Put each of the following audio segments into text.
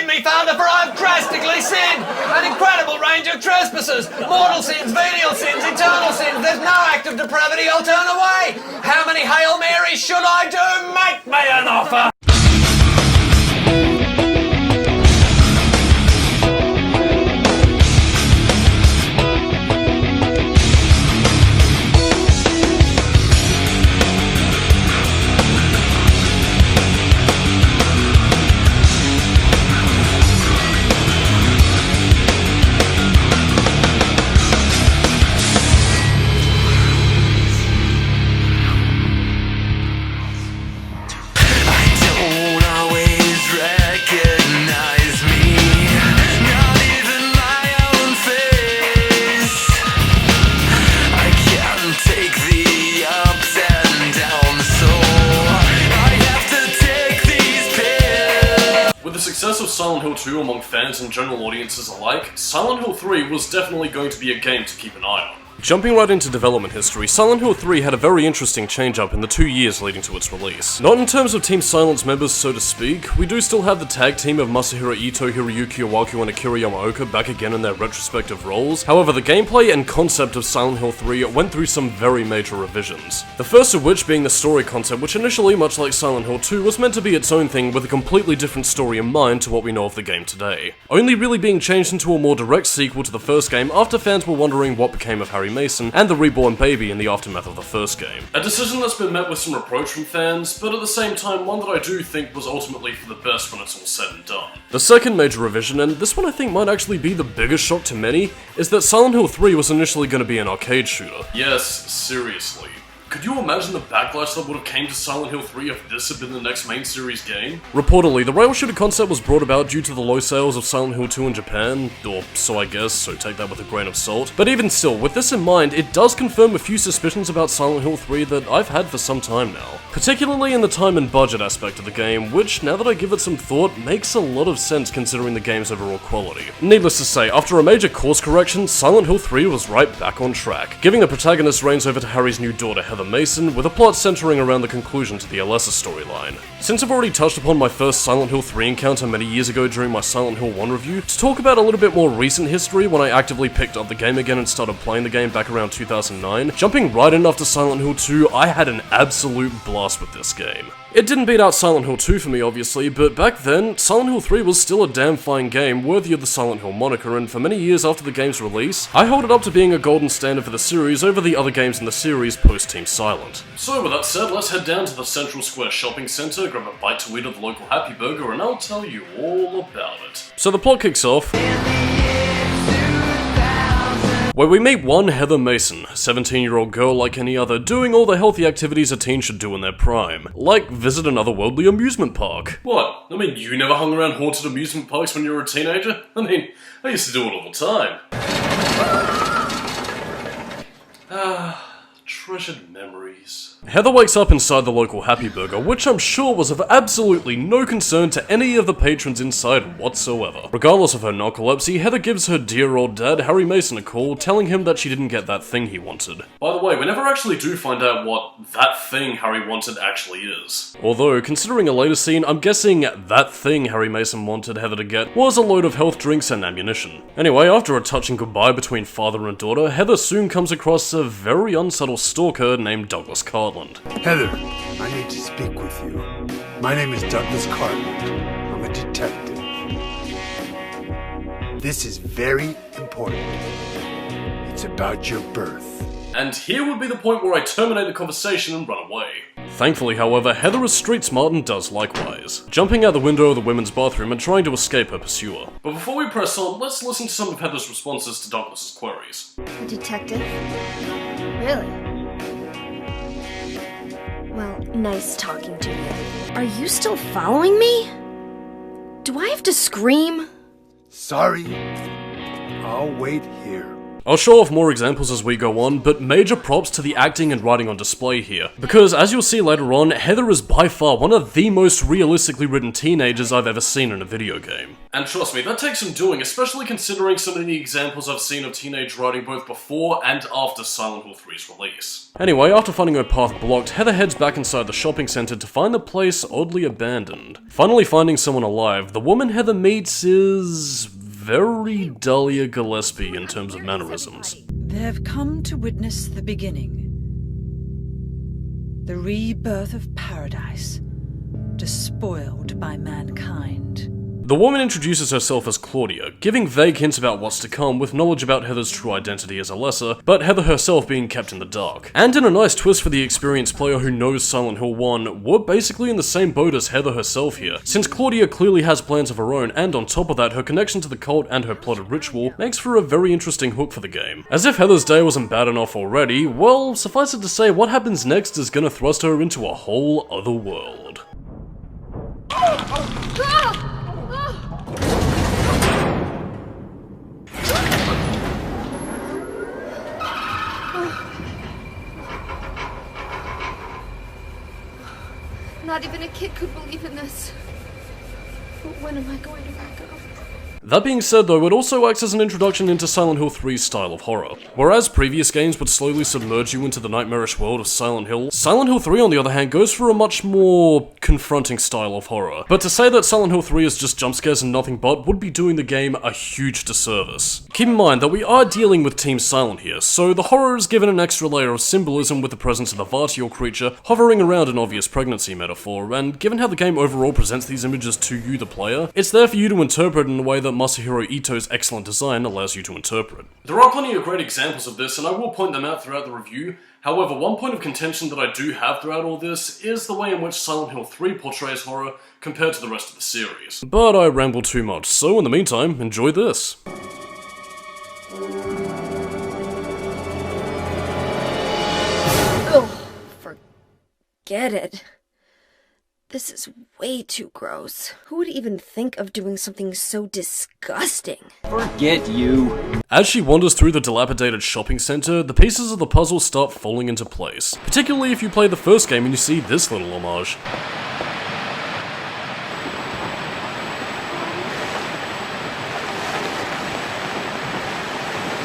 me, Father, for I have drastically sinned. An incredible range of trespasses. Mortal sins, venial sins, eternal sins. There's no act of depravity I'll turn away. How many Hail Marys should I do? Make me an offer. The success of Silent Hill 2 among fans and general audiences alike, Silent Hill 3 was definitely going to be a game to keep an eye on. Jumping right into development history, Silent Hill 3 had a very interesting change-up in the 2 years leading to its release. Not in terms of Team Silent's members, so to speak, we do still have the tag team of Masahiro Ito, Hiroyuki Iwaki, and Akira Yamaoka back again in their retrospective roles. However, the gameplay and concept of Silent Hill 3 went through some very major revisions. The first of which being the story concept, which initially, much like Silent Hill 2, was meant to be its own thing with a completely different story in mind to what we know of the game today. Only really being changed into a more direct sequel to the first game after fans were wondering what became of Harry Mason and the reborn baby in the aftermath of the first game. A decision that's been met with some reproach from fans, but at the same time one that I do think was ultimately for the best when it's all said and done. The second major revision, and this one I think might actually be the biggest shock to many, is that Silent Hill 3 was initially going to be an arcade shooter. Yes, seriously. Could you imagine the backlash that would have came to Silent Hill 3 if this had been the next main series game? Reportedly, the rail shooter concept was brought about due to the low sales of Silent Hill 2 in Japan, or so I guess, so take that with a grain of salt. But even still, with this in mind, it does confirm a few suspicions about Silent Hill 3 that I've had for some time now. Particularly in the time and budget aspect of the game, which, now that I give it some thought, makes a lot of sense considering the game's overall quality. Needless to say, after a major course correction, Silent Hill 3 was right back on track, giving the protagonist reins over to Harry's new daughter Heather Mason, with a plot centering around the conclusion to the Alessa storyline. Since I've already touched upon my first Silent Hill 3 encounter many years ago during my Silent Hill 1 review, to talk about a little bit more recent history when I actively picked up the game again and started playing the game back around 2009, jumping right in after Silent Hill 2, I had an absolute blast with this game. It didn't beat out Silent Hill 2 for me obviously, but back then, Silent Hill 3 was still a damn fine game worthy of the Silent Hill moniker, and for many years after the game's release, I held it up to being a golden standard for the series over the other games in the series post-Team Silent. So with that said, let's head down to the Central Square shopping centre, grab a bite to eat at the local Happy Burger, and I'll tell you all about it. So the plot kicks off where we meet one Heather Mason, a 17-year-old girl like any other, doing all the healthy activities a teen should do in their prime. Like, visit an otherworldly amusement park. What? I mean, you never hung around haunted amusement parks when you were a teenager? I mean, I used to do it all the time. Treasured memories. Heather wakes up inside the local Happy Burger, which I'm sure was of absolutely no concern to any of the patrons inside whatsoever. Regardless of her narcolepsy, Heather gives her dear old dad, Harry Mason, a call, telling him that she didn't get that thing he wanted. By the way, we never actually do find out what that thing Harry wanted actually is. Although, considering a later scene, I'm guessing that thing Harry Mason wanted Heather to get was a load of health drinks and ammunition. Anyway, after a touching goodbye between father and daughter, Heather soon comes across a very unsubtle stalker named Douglas Cartland. Heather, I need to speak with you. My name is Douglas Cartland. I'm a detective. This is very important. It's about your birth. And here would be the point where I terminate the conversation and run away. Thankfully, however, Heather is street smart and does likewise, jumping out the window of the women's bathroom and trying to escape her pursuer. But before we press on, let's listen to some of Heather's responses to Douglas's queries. A detective? Really? Well, nice talking to you. Are you still following me? Do I have to scream? Sorry. I'll wait here. I'll show off more examples as we go on, but major props to the acting and writing on display here, because as you'll see later on, Heather is by far one of the most realistically written teenagers I've ever seen in a video game. And trust me, that takes some doing, especially considering some of the examples I've seen of teenage writing both before and after Silent Hill 3's release. Anyway, after finding her path blocked, Heather heads back inside the shopping center to find the place oddly abandoned. Finally finding someone alive, the woman Heather meets is very Dahlia Gillespie in terms of mannerisms. They've come to witness the beginning. The rebirth of paradise, despoiled by mankind. The woman introduces herself as Claudia, giving vague hints about what's to come with knowledge about Heather's true identity as Alessa, but Heather herself being kept in the dark. And in a nice twist for the experienced player who knows Silent Hill 1, we're basically in the same boat as Heather herself here, since Claudia clearly has plans of her own, and on top of that, her connection to the cult and her plotted ritual makes for a very interesting hook for the game. As if Heather's day wasn't bad enough already, well, suffice it to say, what happens next is gonna thrust her into a whole other world. Not even a kid could believe in this. When am I going to wake up? That being said though, it also acts as an introduction into Silent Hill 3's style of horror. Whereas previous games would slowly submerge you into the nightmarish world of Silent Hill, Silent Hill 3 on the other hand goes for a much more confronting style of horror. But to say that Silent Hill 3 is just jump scares and nothing but would be doing the game a huge disservice. Keep in mind that we are dealing with Team Silent here, so the horror is given an extra layer of symbolism with the presence of the Vartial creature hovering around an obvious pregnancy metaphor, and given how the game overall presents these images to you, the player, it's there for you to interpret in a way that Masahiro Ito's excellent design allows you to interpret. There are plenty of great examples of this, and I will point them out throughout the review. However, one point of contention that I do have throughout all this is the way in which Silent Hill 3 portrays horror compared to the rest of the series. But I ramble too much, so in the meantime, enjoy this. Ugh, forget it. This is way too gross. Who would even think of doing something so disgusting? Forget you. As she wanders through the dilapidated shopping center, the pieces of the puzzle start falling into place. Particularly if you play the first game and you see this little homage.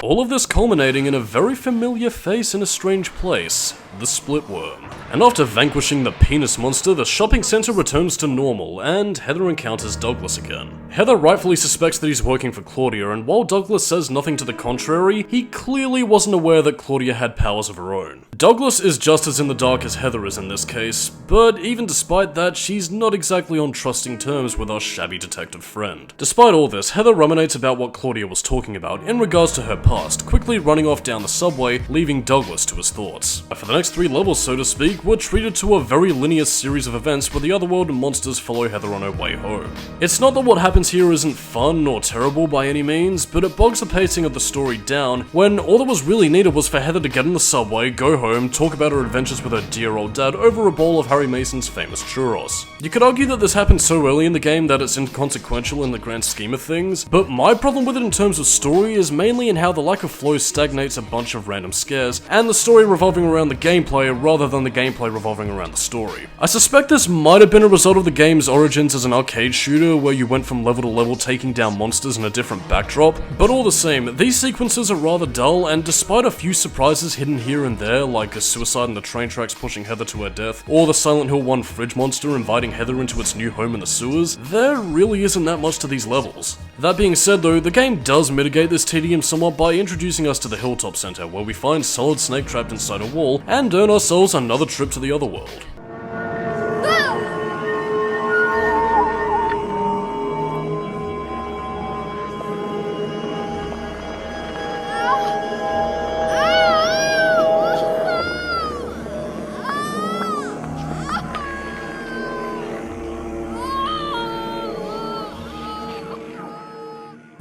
All of this culminating in a very familiar face in a strange place, the Split Worm. And after vanquishing the penis monster, the shopping center returns to normal, and Heather encounters Douglas again. Heather rightfully suspects that he's working for Claudia, and while Douglas says nothing to the contrary, he clearly wasn't aware that Claudia had powers of her own. Douglas is just as in the dark as Heather is in this case, but even despite that, she's not exactly on trusting terms with our shabby detective friend. Despite all this, Heather ruminates about what Claudia was talking about in regards to her past, quickly running off down the subway, leaving Douglas to his thoughts. For the next 3 levels, so to speak, we're treated to a very linear series of events where the otherworld and monsters follow Heather on her way home. It's not that what happens here isn't fun or terrible by any means, but it bogs the pacing of the story down when all that was really needed was for Heather to get in the subway, go home, talk about her adventures with her dear old dad over a bowl of Harry Mason's famous churros. You could argue that this happened so early in the game that it's inconsequential in the grand scheme of things, but my problem with it in terms of story is mainly in how the lack of flow stagnates a bunch of random scares, and the story revolving around the gameplay rather than the gameplay revolving around the story. I suspect this might have been a result of the game's origins as an arcade shooter where you went from level to level taking down monsters in a different backdrop, but all the same, these sequences are rather dull, and despite a few surprises hidden here and there, like a suicide in the train tracks pushing Heather to her death, or the Silent Hill 1 fridge monster inviting Heather into its new home in the sewers, there really isn't that much to these levels. That being said though, the game does mitigate this tedium somewhat by introducing us to the Hilltop Center, where we find Solid Snake trapped inside a wall, and earn ourselves another trip to the otherworld.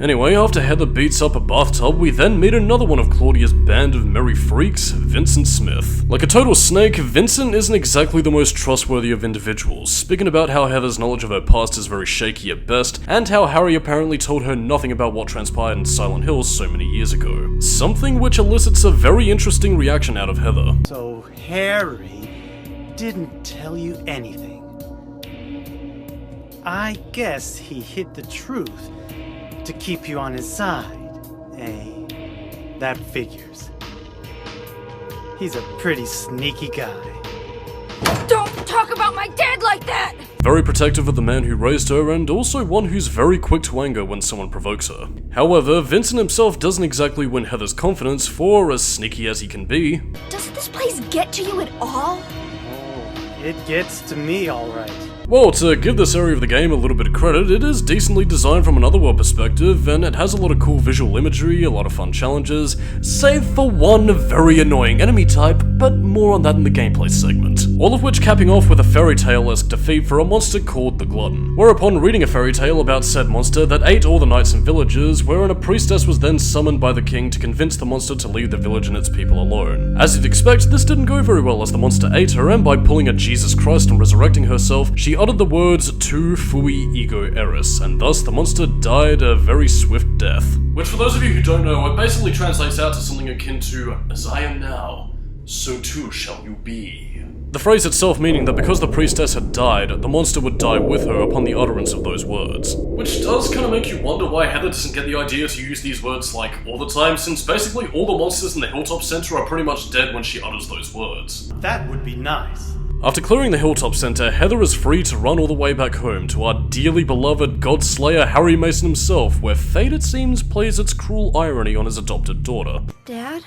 Anyway, after Heather beats up a bathtub, we then meet another one of Claudia's band of merry freaks, Vincent Smith. Like a total snake, Vincent isn't exactly the most trustworthy of individuals, speaking about how Heather's knowledge of her past is very shaky at best, and how Harry apparently told her nothing about what transpired in Silent Hill so many years ago. Something which elicits a very interesting reaction out of Heather. So Harry didn't tell you anything. I guess he hid the truth to keep you on his side, eh? That figures. He's a pretty sneaky guy. Don't talk about my dad like that! Very protective of the man who raised her, and also one who's very quick to anger when someone provokes her. However, Vincent himself doesn't exactly win Heather's confidence, for as sneaky as he can be. Doesn't this place get to you at all? Oh, it gets to me alright. Well, to give this area of the game a little bit of credit, it is decently designed from an otherworld perspective, and it has a lot of cool visual imagery, a lot of fun challenges, save for one very annoying enemy type, but more on that in the gameplay segment. All of which capping off with a fairy tale-esque defeat for a monster called the Glutton. Whereupon reading a fairy tale about said monster that ate all the knights and villagers, wherein a priestess was then summoned by the king to convince the monster to leave the village and its people alone. As you'd expect, this didn't go very well as the monster ate her, and by pulling a Jesus Christ and resurrecting herself, she uttered the words "Tu fui ego eris," and thus the monster died a very swift death. Which, for those of you who don't know, it basically translates out to something akin to, "As I am now, so too shall you be." The phrase itself meaning that because the priestess had died, the monster would die with her upon the utterance of those words. Which does kind of make you wonder why Heather doesn't get the idea to use these words like all the time, since basically all the monsters in the Hilltop Center are pretty much dead when she utters those words. That would be nice. After clearing the Hilltop Center, Heather is free to run all the way back home to our dearly beloved God-Slayer Harry Mason himself, where fate, it seems, plays its cruel irony on his adopted daughter. Dad?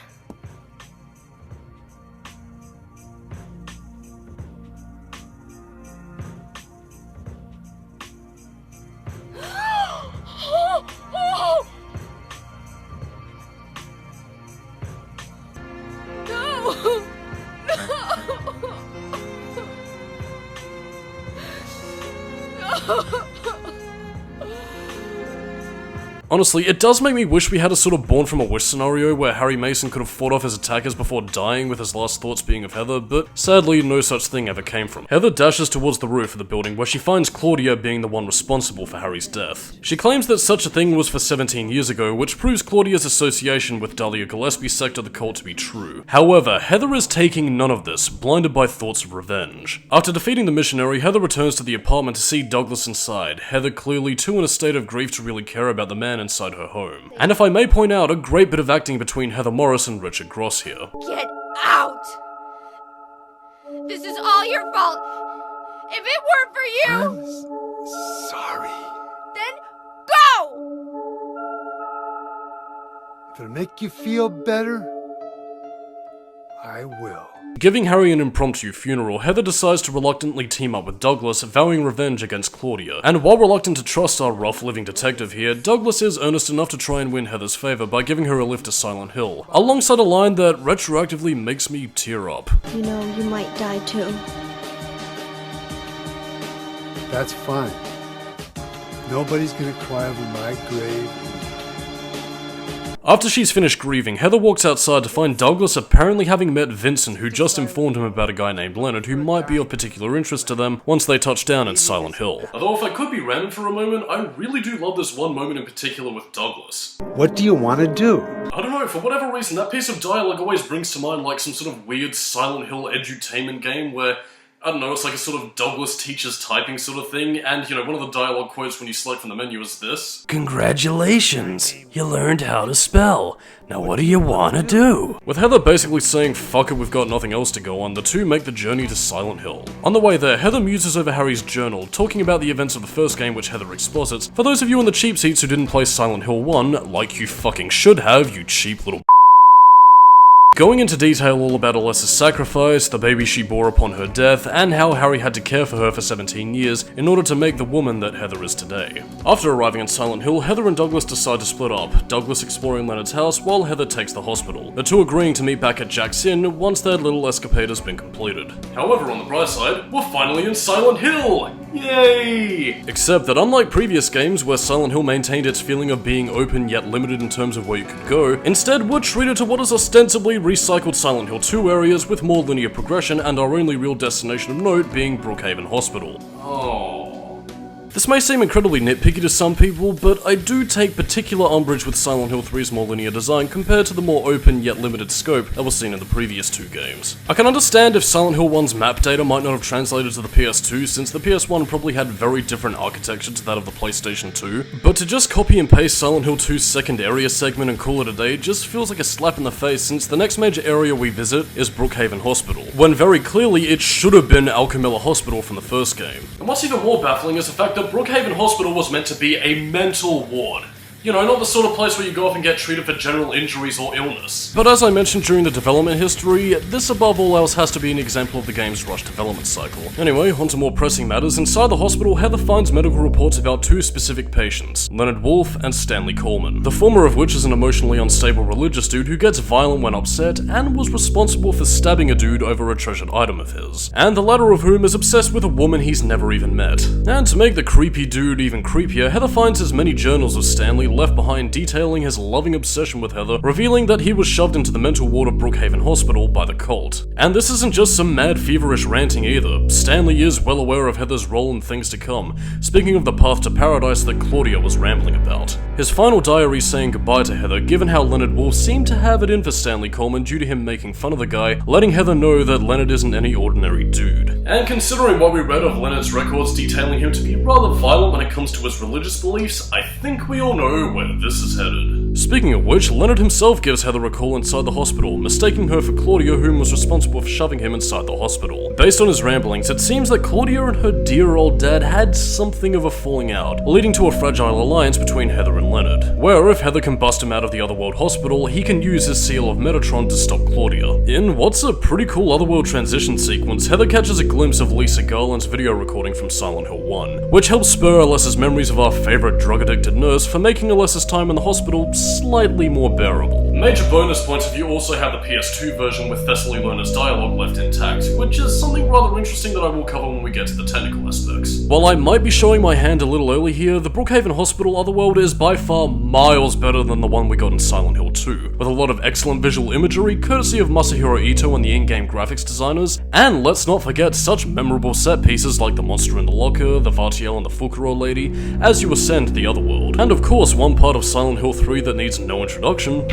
Honestly, it does make me wish we had a sort of Born from a Wish scenario where Harry Mason could have fought off his attackers before dying with his last thoughts being of Heather, but sadly no such thing ever came from it. Heather dashes towards the roof of the building where she finds Claudia being the one responsible for Harry's death. She claims that such a thing was for 17 years ago, which proves Claudia's association with Dahlia Gillespie's sect of the cult to be true. However, Heather is taking none of this, blinded by thoughts of revenge. After defeating the missionary, Heather returns to the apartment to see Douglas inside, Heather clearly too in a state of grief to really care about the man inside her home. And if I may point out, a great bit of acting between Heather Morris and Richard Gross here. Get out! This is all your fault! If it weren't for you, I'm sorry. then go! If it'll make you feel better, I will. Giving Harry an impromptu funeral, Heather decides to reluctantly team up with Douglas, vowing revenge against Claudia. And while reluctant to trust our rough living detective here, Douglas is earnest enough to try and win Heather's favor by giving her a lift to Silent Hill, alongside a line that retroactively makes me tear up. You know, you might die too. That's fine. Nobody's gonna cry over my grave. After she's finished grieving, Heather walks outside to find Douglas apparently having met Vincent, who just informed him about a guy named Leonard who might be of particular interest to them once they touch down in Silent Hill. Although if I could be random for a moment, I really do love this one moment in particular with Douglas. What do you want to do? I don't know, for whatever reason, that piece of dialogue always brings to mind like some sort of weird Silent Hill edutainment game where, I don't know, it's like a sort of Douglas teaches typing sort of thing, and, you know, one of the dialogue quotes when you select from the menu is this. "Congratulations, you learned how to spell. Now what do you want to do?" With Heather basically saying, "Fuck it, we've got nothing else to go on," the two make the journey to Silent Hill. On the way there, Heather muses over Harry's journal, talking about the events of the first game which Heather exposits. For those of you in the cheap seats who didn't play Silent Hill 1, like you fucking should have, you cheap little going into detail all about Alessa's sacrifice, the baby she bore upon her death, and how Harry had to care for her for 17 years in order to make the woman that Heather is today. After arriving in Silent Hill, Heather and Douglas decide to split up, Douglas exploring Leonard's house while Heather takes the hospital, the two agreeing to meet back at Jack's Inn once their little escapade has been completed. However, on the bright side, we're finally in Silent Hill! Yay! Except that unlike previous games where Silent Hill maintained its feeling of being open yet limited in terms of where you could go, instead we're treated to what is ostensibly recycled Silent Hill 2 areas with more linear progression and our only real destination of note being Brookhaven Hospital. Oh. This may seem incredibly nitpicky to some people, but I do take particular umbrage with Silent Hill 3's more linear design compared to the more open yet limited scope that was seen in the previous two games. I can understand if Silent Hill 1's map data might not have translated to the PS2 since the PS1 probably had very different architecture to that of the PlayStation 2, but to just copy and paste Silent Hill 2's second area segment and call it a day just feels like a slap in the face since the next major area we visit is Brookhaven Hospital, when very clearly it should have been Alchemilla Hospital from the first game. And what's even more baffling is the fact that Brookhaven Hospital was meant to be a mental ward. You know, not the sort of place where you go off and get treated for general injuries or illness. But as I mentioned during the development history, this above all else has to be an example of the game's rushed development cycle. Anyway, on to more pressing matters. Inside the hospital, Heather finds medical reports about two specific patients, Leonard Wolf and Stanley Coleman. The former of which is an emotionally unstable religious dude who gets violent when upset and was responsible for stabbing a dude over a treasured item of his. And the latter of whom is obsessed with a woman he's never even met. And to make the creepy dude even creepier, Heather finds as many journals of Stanley left behind detailing his loving obsession with Heather, revealing that he was shoved into the mental ward of Brookhaven Hospital by the cult. And this isn't just some mad feverish ranting either. Stanley is well aware of Heather's role in things to come, speaking of the path to paradise that Claudia was rambling about. His final diary saying goodbye to Heather, given how Leonard Wolf seemed to have it in for Stanley Coleman due to him making fun of the guy, letting Heather know that Leonard isn't any ordinary dude. And considering what we read of Leonard's records detailing him to be rather violent when it comes to his religious beliefs, I think we all know where this is headed. Speaking of which, Leonard himself gives Heather a call inside the hospital, mistaking her for Claudia, whom was responsible for shoving him inside the hospital. Based on his ramblings, it seems that Claudia and her dear old dad had something of a falling out, leading to a fragile alliance between Heather and Leonard, where if Heather can bust him out of the Otherworld hospital, he can use his seal of Metatron to stop Claudia. In what's a pretty cool Otherworld transition sequence, Heather catches a glimpse of Lisa Garland's video recording from Silent Hill 1, which helps spur Alessa's memories of our favourite drug-addicted nurse for making Alessa's time in the hospital slightly more bearable. Major bonus points if you also have the PS2 version with Thessaly Lerner's dialogue left intact, which is something rather interesting that I will cover when we get to the technical aspects. While I might be showing my hand a little early here, the Brookhaven Hospital Otherworld is by far miles better than the one we got in Silent Hill 2, with a lot of excellent visual imagery courtesy of Masahiro Ito and the in-game graphics designers, and let's not forget such memorable set pieces like the monster in the locker, the Vartiel and the Fukuro lady, as you ascend the Otherworld. And of course, one part of Silent Hill 3 that needs no introduction.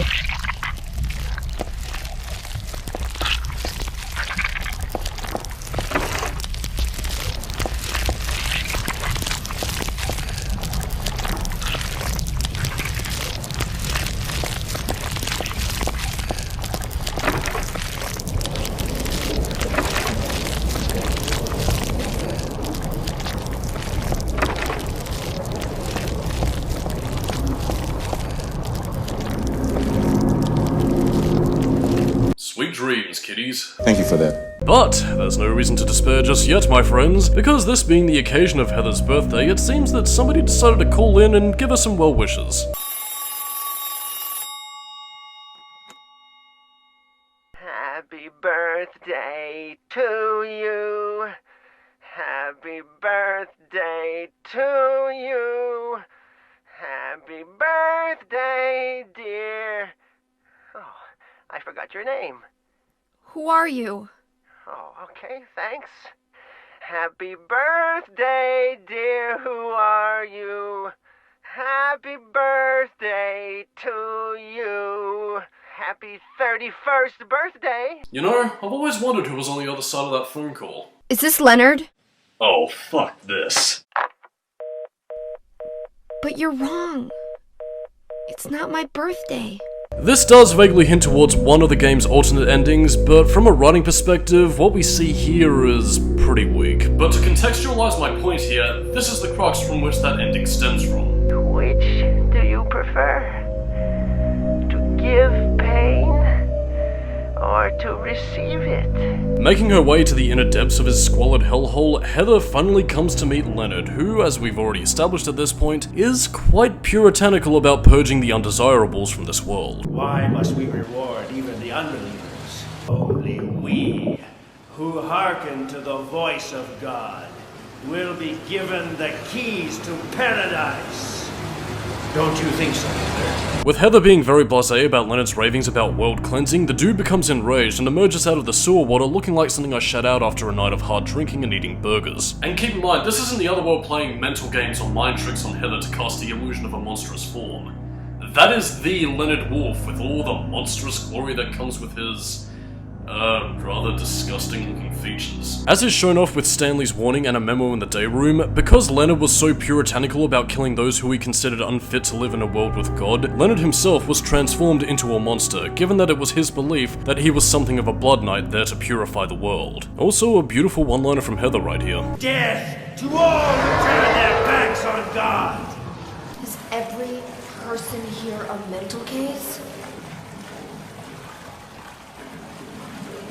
Sweet dreams, kiddies. Thank you for that. But there's no reason to despair just yet, my friends, because this being the occasion of Heather's birthday, it seems that somebody decided to call in and give her some well wishes. Happy birthday to you. Happy birthday to you. Happy birthday, dear. Oh, I forgot your name. Who are you? Oh, okay, thanks. Happy birthday, dear. Who are you? Happy birthday to you. Happy 31st birthday. You know, I've always wondered who was on the other side of that phone call. Is this Leonard? Oh, fuck this. But you're wrong. It's not my birthday. This does vaguely hint towards one of the game's alternate endings, but from a writing perspective, what we see here is pretty weak. But to contextualize my point here, this is the crux from which that ending stems from. Which do you prefer? To give pain or to receive it? Making her way to the inner depths of his squalid hellhole, Heather finally comes to meet Leonard, who, as we've already established at this point, is quite puritanical about purging the undesirables from this world. Why must we reward even the unbelievers? Only we, who hearken to the voice of God, will be given the keys to paradise. Don't you think so, Heather? With Heather being very blasé about Leonard's ravings about world cleansing, the dude becomes enraged and emerges out of the sewer water looking like something I shat out after a night of hard drinking and eating burgers. And keep in mind, this isn't the other world playing mental games or mind tricks on Heather to cast the illusion of a monstrous form. That is the Leonard Wolf with all the monstrous glory that comes with his rather disgusting looking features. As is shown off with Stanley's warning and a memo in the day room, because Leonard was so puritanical about killing those who he considered unfit to live in a world with God, Leonard himself was transformed into a monster, given that it was his belief that he was something of a blood knight there to purify the world. Also a beautiful one-liner from Heather right here. Death to all who turn their backs on God! Is every person here a mental case?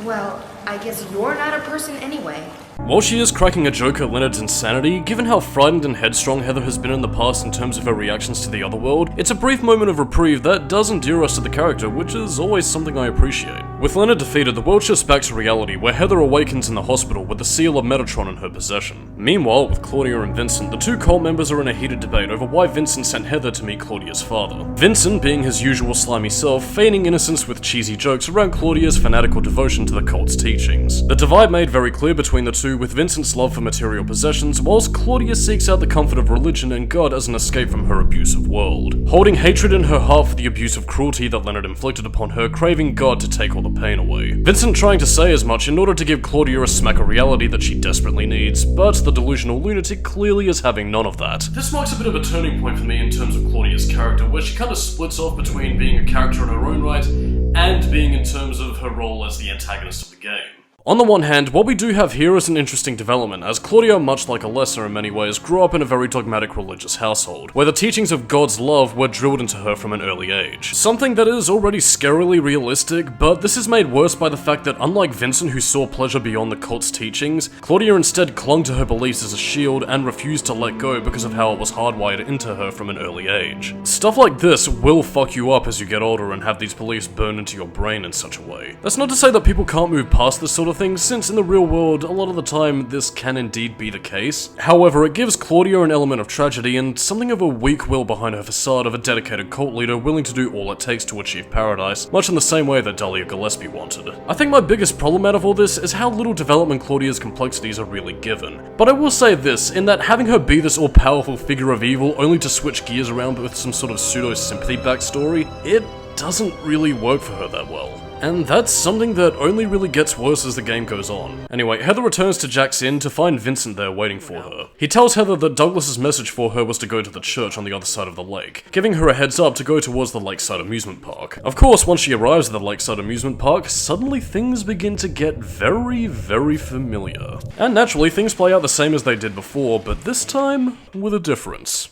Well, I guess you're not a person anyway. While she is cracking a joke at Leonard's insanity, given how frightened and headstrong Heather has been in the past in terms of her reactions to the other world, it's a brief moment of reprieve that does endear us to the character, which is always something I appreciate. With Leonard defeated, the world shifts back to reality, where Heather awakens in the hospital with the seal of Metatron in her possession. Meanwhile, with Claudia and Vincent, the two cult members are in a heated debate over why Vincent sent Heather to meet Claudia's father. Vincent, being his usual slimy self, feigning innocence with cheesy jokes around Claudia's fanatical devotion to the cult's teachings. The divide made very clear between the two, with Vincent's love for material possessions, whilst Claudia seeks out the comfort of religion and God as an escape from her abusive world. Holding hatred in her heart for the abusive cruelty that Leonard inflicted upon her, craving God to take all the pain away. Vincent trying to say as much in order to give Claudia a smack of reality that she desperately needs, but the delusional lunatic clearly is having none of that. This marks a bit of a turning point for me in terms of Claudia's character, where she kind of splits off between being a character in her own right and being in terms of her role as the antagonist of the game. On the one hand, what we do have here is an interesting development, as Claudia, much like Alessa in many ways, grew up in a very dogmatic religious household, where the teachings of God's love were drilled into her from an early age. Something that is already scarily realistic, but this is made worse by the fact that unlike Vincent, who saw pleasure beyond the cult's teachings, Claudia instead clung to her beliefs as a shield and refused to let go because of how it was hardwired into her from an early age. Stuff like this will fuck you up as you get older and have these beliefs burned into your brain in such a way. That's not to say that people can't move past this sort of things, since in the real world, a lot of the time, this can indeed be the case. However, it gives Claudia an element of tragedy and something of a weak will behind her facade of a dedicated cult leader willing to do all it takes to achieve paradise, much in the same way that Dahlia Gillespie wanted. I think my biggest problem out of all this is how little development Claudia's complexities are really given. But I will say this, in that having her be this all-powerful figure of evil only to switch gears around with some sort of pseudo-sympathy backstory, it doesn't really work for her that well. And that's something that only really gets worse as the game goes on. Anyway, Heather returns to Jack's Inn to find Vincent there waiting for her. He tells Heather that Douglas's message for her was to go to the church on the other side of the lake, giving her a heads up to go towards the lakeside amusement park. Of course, once she arrives at the lakeside amusement park, suddenly things begin to get very, very familiar. And naturally, things play out the same as they did before, but this time, with a difference.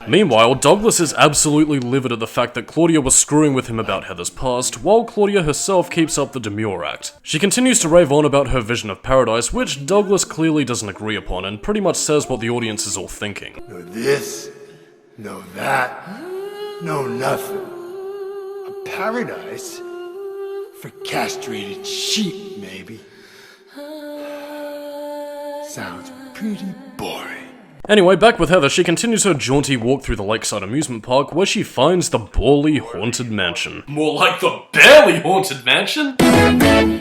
Meanwhile, Douglas is absolutely livid at the fact that Claudia was screwing with him about Heather's past, while Claudia herself keeps up the demure act. She continues to rave on about her vision of paradise, which Douglas clearly doesn't agree upon, and pretty much says what the audience is all thinking. No this, no that, no nothing. A paradise? For castrated sheep, maybe. Sounds pretty boring. Anyway, back with Heather, she continues her jaunty walk through the lakeside amusement park, where she finds the Borley Haunted Mansion. More like the Barely Haunted Mansion?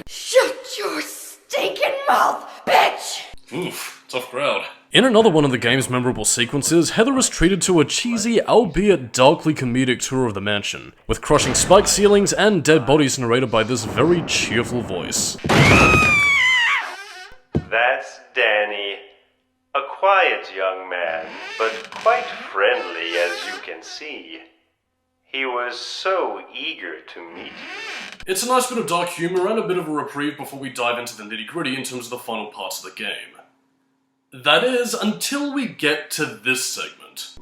Shut your stinking mouth, bitch! Oof, tough crowd. In another one of the game's memorable sequences, Heather is treated to a cheesy, albeit darkly comedic tour of the mansion, with crushing spiked ceilings and dead bodies narrated by this very cheerful voice. That's Danny. A quiet young man, but quite friendly as you can see. He was so eager to meet you. It's a nice bit of dark humor and a bit of a reprieve before we dive into the nitty-gritty in terms of the final parts of the game. That is, until we get to this segment.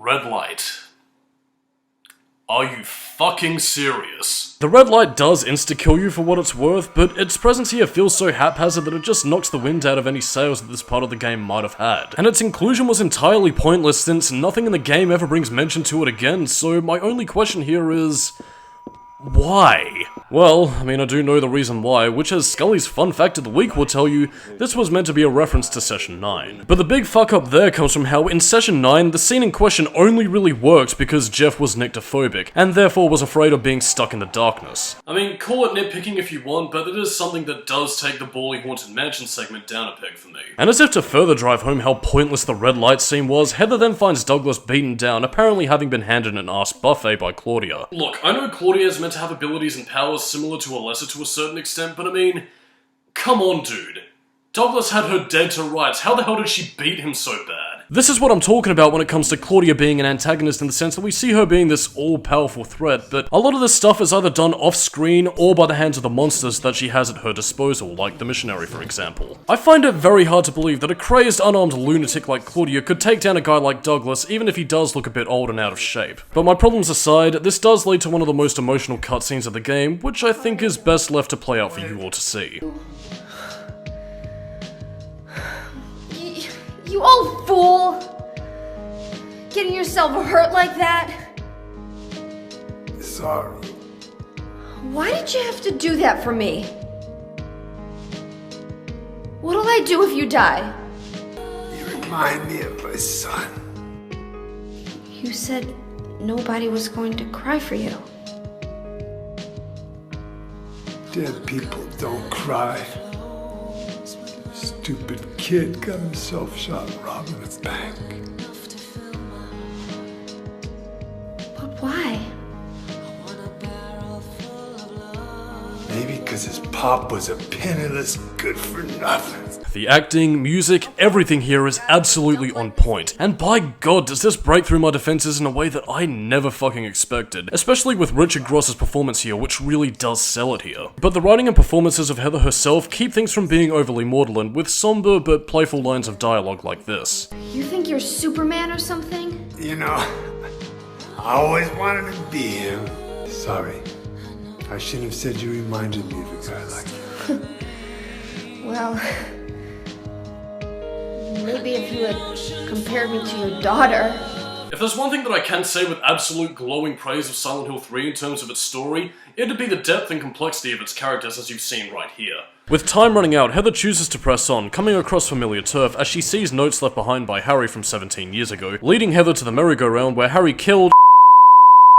Red light. Are you fucking serious? The red light does insta-kill you for what it's worth, but its presence here feels so haphazard that it just knocks the wind out of any sails that this part of the game might have had. And its inclusion was entirely pointless since nothing in the game ever brings mention to it again, so my only question here is... why? Well, I mean, I do know the reason why, which as Skully's fun fact of the week will tell you, this was meant to be a reference to Session 9. But the big fuck up there comes from how in Session 9, the scene in question only really worked because Jeff was nyctophobic, and therefore was afraid of being stuck in the darkness. I mean, call it nitpicking if you want, but it is something that does take the Bally Haunted Mansion segment down a peg for me. And as if to further drive home how pointless the red light scene was, Heather then finds Douglas beaten down, apparently having been handed an ass buffet by Claudia. Look, I know Claudia is meant to have abilities and powers similar to Alessa to a certain extent, but I mean, come on dude. Douglas had her dead to rights, how the hell did she beat him so bad? This is what I'm talking about when it comes to Claudia being an antagonist in the sense that we see her being this all-powerful threat, but a lot of this stuff is either done off-screen or by the hands of the monsters that she has at her disposal, like the missionary for example. I find it very hard to believe that a crazed, unarmed lunatic like Claudia could take down a guy like Douglas, even if he does look a bit old and out of shape. But my problems aside, this does lead to one of the most emotional cutscenes of the game, which I think is best left to play out for you all to see. You old fool! Getting yourself hurt like that? Sorry. Why did you have to do that for me? What'll I do if you die? You remind me of my son. You said nobody was going to cry for you. Dead people don't cry. Stupid kid got himself shot robbing a bank. But why? Maybe because his pop was a penniless good-for-nothing. The acting, music, everything here is absolutely on point. And by God, does this break through my defenses in a way that I never fucking expected. Especially with Richard Gross's performance here, which really does sell it here. But the writing and performances of Heather herself keep things from being overly maudlin, with somber but playful lines of dialogue like this. You think you're Superman or something? You know, I always wanted to be him. Sorry. I shouldn't have said you reminded me of a guy like you. Well... maybe if you had compared me to your daughter. If there's one thing that I can say with absolute glowing praise of Silent Hill 3 in terms of its story, it'd be the depth and complexity of its characters as you've seen right here. With time running out, Heather chooses to press on, coming across familiar turf as she sees notes left behind by Harry from 17 years ago, leading Heather to the merry-go-round where Harry killed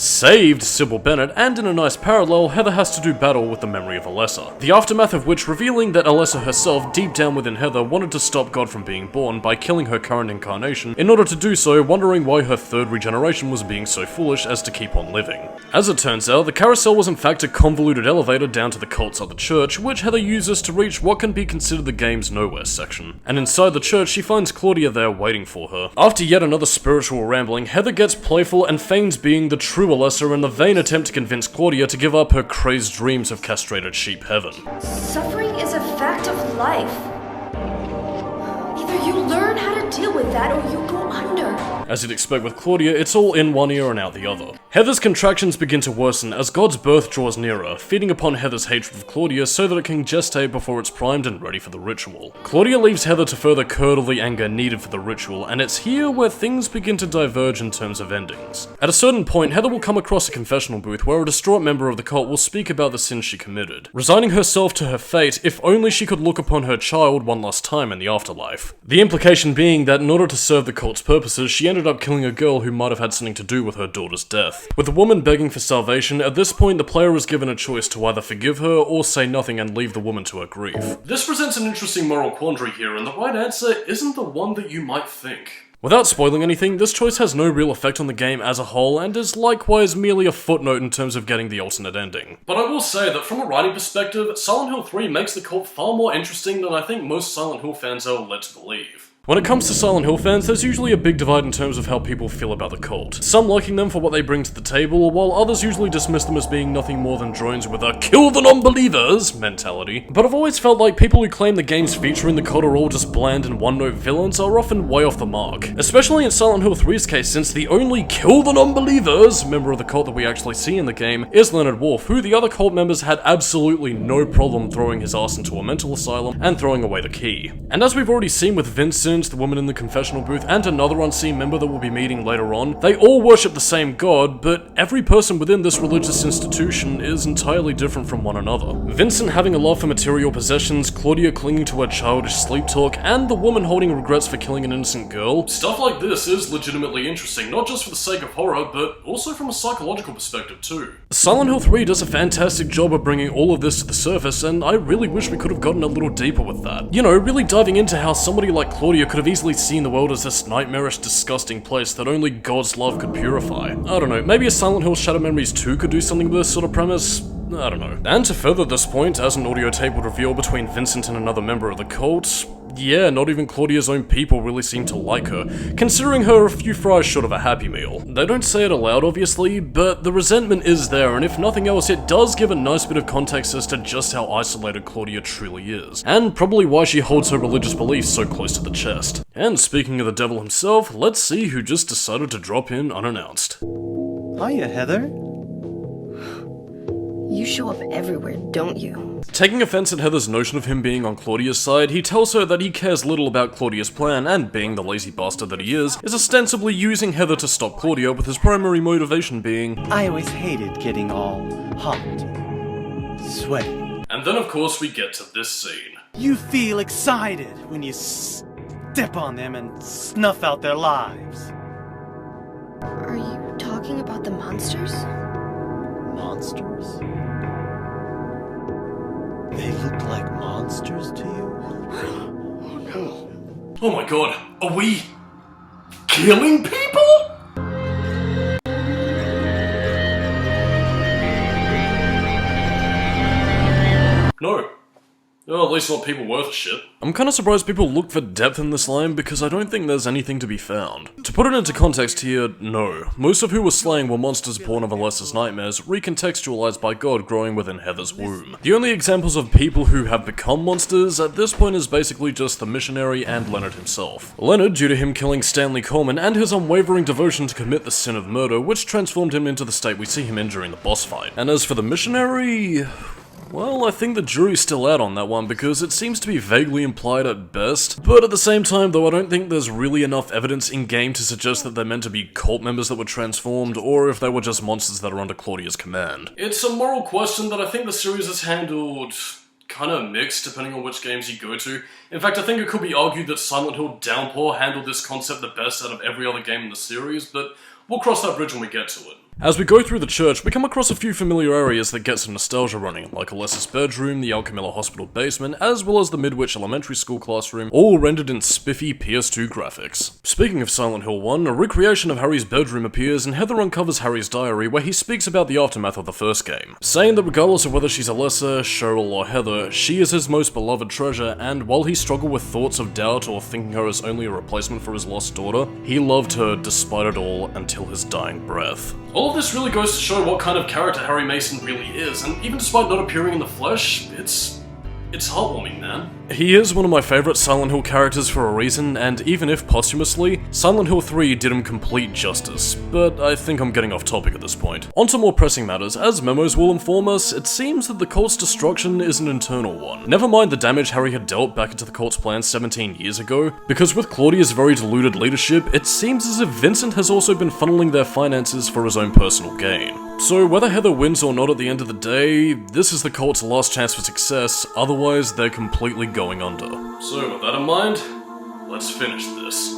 saved Sybil Bennett, and in a nice parallel, Heather has to do battle with the memory of Alessa. The aftermath of which revealing that Alessa herself, deep down within Heather, wanted to stop God from being born by killing her current incarnation, in order to do so, wondering why her third regeneration was being so foolish as to keep on living. As it turns out, the carousel was in fact a convoluted elevator down to the cult's other church, which Heather uses to reach what can be considered the game's nowhere section. And inside the church, she finds Claudia there waiting for her. After yet another spiritual rambling, Heather gets playful and feigns being the true Alessa in the vain attempt to convince Claudia to give up her crazed dreams of castrated sheep heaven. Suffering is a fact of life. Either you learn how to deal with that or you go under. As you'd expect with Claudia, it's all in one ear and out the other. Heather's contractions begin to worsen as God's birth draws nearer, feeding upon Heather's hatred of Claudia so that it can gestate before it's primed and ready for the ritual. Claudia leaves Heather to further curdle the anger needed for the ritual, and it's here where things begin to diverge in terms of endings. At a certain point, Heather will come across a confessional booth where a distraught member of the cult will speak about the sins she committed, resigning herself to her fate if only she could look upon her child one last time in the afterlife. The implication being that in order to serve the cult's purposes, she ended up killing a girl who might have had something to do with her daughter's death. With the woman begging for salvation, at this point the player is given a choice to either forgive her or say nothing and leave the woman to her grief. This presents an interesting moral quandary here, and the right answer isn't the one that you might think. Without spoiling anything, this choice has no real effect on the game as a whole, and is likewise merely a footnote in terms of getting the alternate ending. But I will say that from a writing perspective, Silent Hill 3 makes the cult far more interesting than I think most Silent Hill fans are led to believe. When it comes to Silent Hill fans, there's usually a big divide in terms of how people feel about the cult. Some liking them for what they bring to the table, while others usually dismiss them as being nothing more than drones with a kill the non-believers mentality. But I've always felt like people who claim the games featuring the cult are all just bland and one-note villains are often way off the mark. Especially in Silent Hill 3's case, since the only kill the non-believers member of the cult that we actually see in the game is Leonard Wolf, who the other cult members had absolutely no problem throwing his ass into a mental asylum and throwing away the key. And as we've already seen with Vincent, the woman in the confessional booth, and another unseen member that we'll be meeting later on, they all worship the same god, but every person within this religious institution is entirely different from one another. Vincent having a love for material possessions, Claudia clinging to her childish sleep talk, and the woman holding regrets for killing an innocent girl. Stuff like this is legitimately interesting, not just for the sake of horror, but also from a psychological perspective too. Silent Hill 3 does a fantastic job of bringing all of this to the surface, and I really wish we could have gotten a little deeper with that. You know, really diving into how somebody like Claudia could have easily seen the world as this nightmarish, disgusting place that only God's love could purify. I don't know, maybe a Silent Hill Shadow Memories 2 could do something with this sort of premise? I don't know. And to further this point, as an audio tape would reveal between Vincent and another member of the cult, yeah, not even Claudia's own people really seem to like her, considering her a few fries short of a Happy Meal. They don't say it aloud obviously, but the resentment is there, and if nothing else, it does give a nice bit of context as to just how isolated Claudia truly is, and probably why she holds her religious beliefs so close to the chest. And speaking of the devil himself, let's see who just decided to drop in unannounced. Hiya, Heather. You show up everywhere, don't you? Taking offense at Heather's notion of him being on Claudia's side, he tells her that he cares little about Claudia's plan, and being the lazy bastard that he is ostensibly using Heather to stop Claudia, with his primary motivation being, I always hated getting all hot, sweaty. And then of course we get to this scene. You feel excited when you step on them and snuff out their lives. Are you talking about the monsters? Monsters? They look like monsters to you? Oh no. Oh my god, are we killing people? No. Well, at least not people worth a shit. I'm kinda surprised people look for depth in this line because I don't think there's anything to be found. To put it into context here, no. Most of who were slain were monsters born of Alessa's nightmares, recontextualized by God growing within Heather's womb. The only examples of people who have become monsters at this point is basically just the missionary and Leonard himself. Leonard, due to him killing Stanley Coleman and his unwavering devotion to commit the sin of murder, which transformed him into the state we see him in during the boss fight. And as for the missionary, well, I think the jury's still out on that one because it seems to be vaguely implied at best, but at the same time though I don't think there's really enough evidence in-game to suggest that they're meant to be cult members that were transformed, or if they were just monsters that are under Claudia's command. It's a moral question that I think the series has handled kinda mixed depending on which games you go to. In fact, I think it could be argued that Silent Hill Downpour handled this concept the best out of every other game in the series, but we'll cross that bridge when we get to it. As we go through the church, we come across a few familiar areas that get some nostalgia running, like Alessa's bedroom, the Alchemilla Hospital basement, as well as the Midwich Elementary School classroom, all rendered in spiffy PS2 graphics. Speaking of Silent Hill 1, a recreation of Harry's bedroom appears and Heather uncovers Harry's diary where he speaks about the aftermath of the first game, saying that regardless of whether she's Alessa, Cheryl, or Heather, she is his most beloved treasure, and while he struggled with thoughts of doubt or thinking her as only a replacement for his lost daughter, he loved her despite it all until his dying breath. All of this really goes to show what kind of character Harry Mason really is, and even despite not appearing in the flesh, it's heartwarming, man. He is one of my favourite Silent Hill characters for a reason, and even if posthumously, Silent Hill 3 did him complete justice, but I think I'm getting off topic at this point. On to more pressing matters. As memos will inform us, it seems that the cult's destruction is an internal one. Never mind the damage Harry had dealt back into the cult's plans 17 years ago, because with Claudia's very deluded leadership, it seems as if Vincent has also been funneling their finances for his own personal gain. So whether Heather wins or not at the end of the day, this is the cult's last chance for success, otherwise they're completely going under. So with that in mind, let's finish this.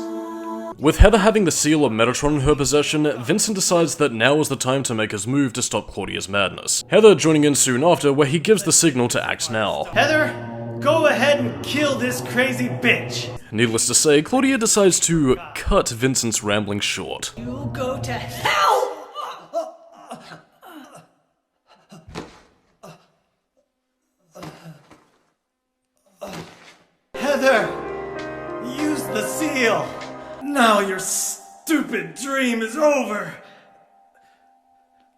With Heather having the seal of Metatron in her possession, Vincent decides that now is the time to make his move to stop Claudia's madness. Heather joining in soon after, where he gives the signal to act now. Heather, go ahead and kill this crazy bitch! Needless to say, Claudia decides to cut Vincent's rambling short. You go to hell! Heather, use the seal dream is over.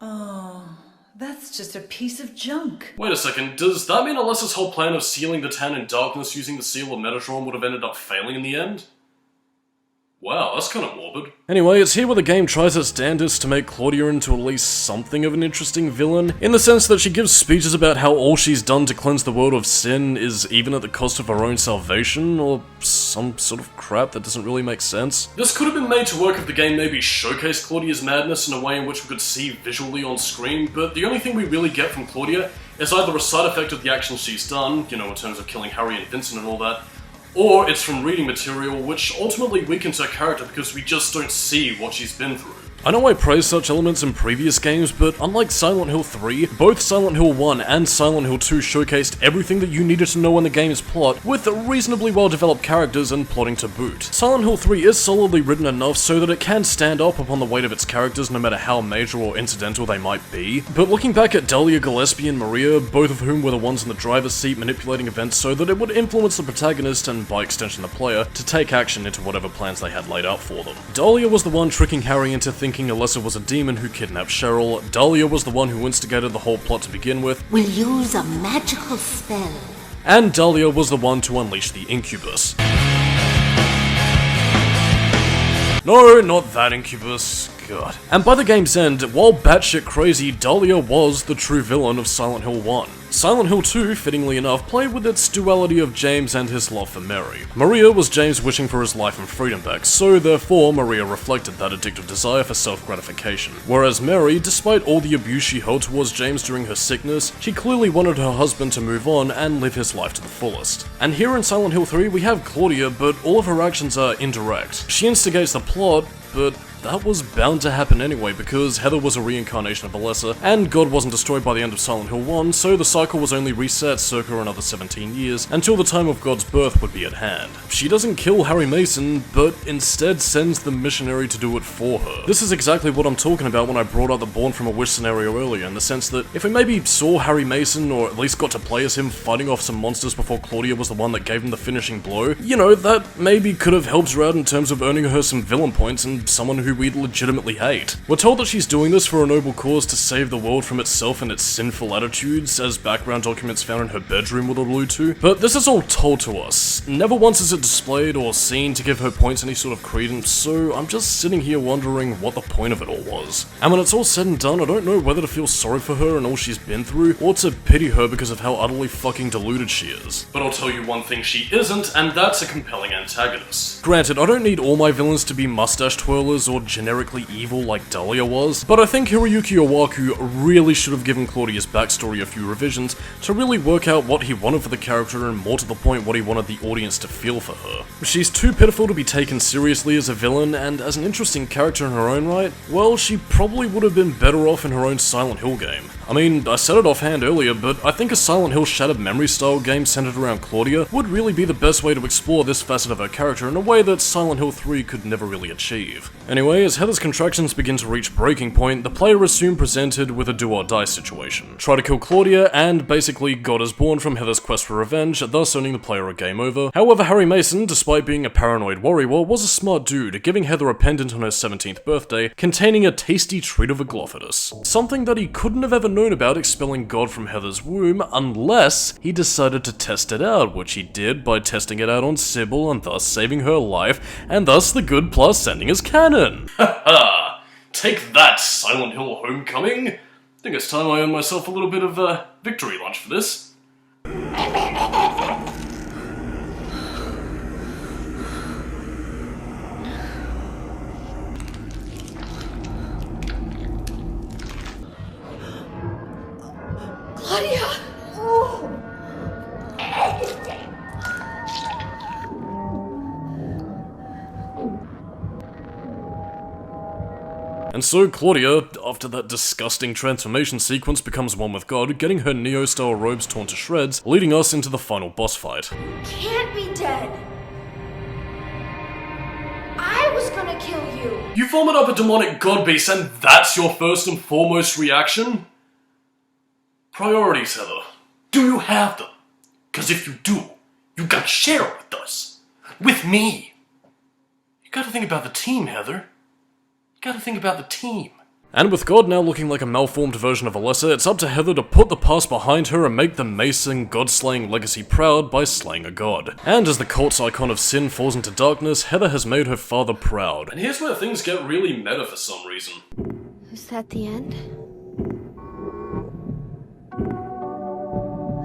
Oh, that's just a piece of junk. Wait a second, does that mean Alessa's whole plan of sealing the town in darkness using the seal of Metatron would have ended up failing in the end? Wow, that's kind of morbid. Anyway, it's here where the game tries its damnedest to make Claudia into at least something of an interesting villain, in the sense that she gives speeches about how all she's done to cleanse the world of sin is even at the cost of her own salvation, or some sort of crap that doesn't really make sense. This could have been made to work if the game maybe showcased Claudia's madness in a way in which we could see visually on screen, but the only thing we really get from Claudia is either a side effect of the actions she's done, you know, in terms of killing Harry and Vincent and all that, or it's from reading material, which ultimately weakens her character because we just don't see what she's been through. I know I praised such elements in previous games, but unlike Silent Hill 3, both Silent Hill 1 and Silent Hill 2 showcased everything that you needed to know in the game's plot, with reasonably well-developed characters and plotting to boot. Silent Hill 3 is solidly written enough so that it can stand up upon the weight of its characters no matter how major or incidental they might be, but looking back at Dahlia, Gillespie, and Maria, both of whom were the ones in the driver's seat manipulating events so that it would influence the protagonist, and by extension the player, to take action into whatever plans they had laid out for them. Dahlia was the one tricking Harry into thinking Alessa was a demon who kidnapped Cheryl. Dahlia was the one who instigated the whole plot to begin with. We'll use a magical spell. And Dahlia was the one to unleash the incubus. No, not that incubus. God. And by the game's end, while batshit crazy, Dahlia was the true villain of Silent Hill 1. Silent Hill 2, fittingly enough, played with its duality of James and his love for Mary. Maria was James wishing for his life and freedom back, so therefore Maria reflected that addictive desire for self-gratification. Whereas Mary, despite all the abuse she held towards James during her sickness, she clearly wanted her husband to move on and live his life to the fullest. And here in Silent Hill 3 we have Claudia, but all of her actions are indirect. She instigates the plot, but that was bound to happen anyway because Heather was a reincarnation of Alessa, and God wasn't destroyed by the end of Silent Hill 1, so the cycle was only reset circa another 17 years, until the time of God's birth would be at hand. She doesn't kill Harry Mason, but instead sends the missionary to do it for her. This is exactly what I'm talking about when I brought up the Born from a Wish scenario earlier, in the sense that if we maybe saw Harry Mason, or at least got to play as him fighting off some monsters before Claudia was the one that gave him the finishing blow, you know, that maybe could have helped her out in terms of earning her some villain points and someone who we'd legitimately hate. We're told that she's doing this for a noble cause to save the world from itself and its sinful attitudes, as background documents found in her bedroom would allude to, but this is all told to us. Never once is it displayed or seen to give her points any sort of credence, so I'm just sitting here wondering what the point of it all was. And when it's all said and done, I don't know whether to feel sorry for her and all she's been through, or to pity her because of how utterly fucking deluded she is. But I'll tell you one thing she isn't, and that's a compelling antagonist. Granted, I don't need all my villains to be mustache twirlers or generic evil like Dahlia was, but I think Hiroyuki Owaku really should have given Claudia's backstory a few revisions to really work out what he wanted for the character and more to the point what he wanted the audience to feel for her. She's too pitiful to be taken seriously as a villain, and as an interesting character in her own right, well, she probably would have been better off in her own Silent Hill game. I mean, I said it offhand earlier, but I think a Silent Hill Shattered Memory style game centered around Claudia would really be the best way to explore this facet of her character in a way that Silent Hill 3 could never really achieve. Anyway, as Heather's contractions begin to reach breaking point, the player is soon presented with a do-or-die situation. Try to kill Claudia, and basically God is born from Heather's quest for revenge, thus earning the player a game over. However, Harry Mason, despite being a paranoid warrior, was a smart dude, giving Heather a pendant on her 17th birthday containing a tasty treat of a Glophitus. Something that he couldn't have ever known about expelling God from Heather's womb unless he decided to test it out, which he did by testing it out on Sybil and thus saving her life, and thus the good plus sending as canon. Haha! Take that, Silent Hill Homecoming! Think it's time I earn myself a little bit of victory lunch for this. Claudia! And so Claudia, after that disgusting transformation sequence, becomes one with God, getting her Neo-style robes torn to shreds, leading us into the final boss fight. Can't be dead. I was gonna kill you. You vomit up a demonic god beast and that's your first and foremost reaction? Priorities, Heather. Do you have them? Cause if you do, you gotta share it with us. With me. You gotta think about the team, Heather. You gotta think about the team. And with God now looking like a malformed version of Alessa, it's up to Heather to put the past behind her and make the Mason god-slaying legacy proud by slaying a god. And as the cult's icon of sin falls into darkness, Heather has made her father proud. And here's where things get really meta for some reason. Is that the end?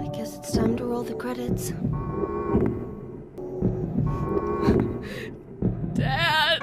I guess it's time to roll the credits. Dad!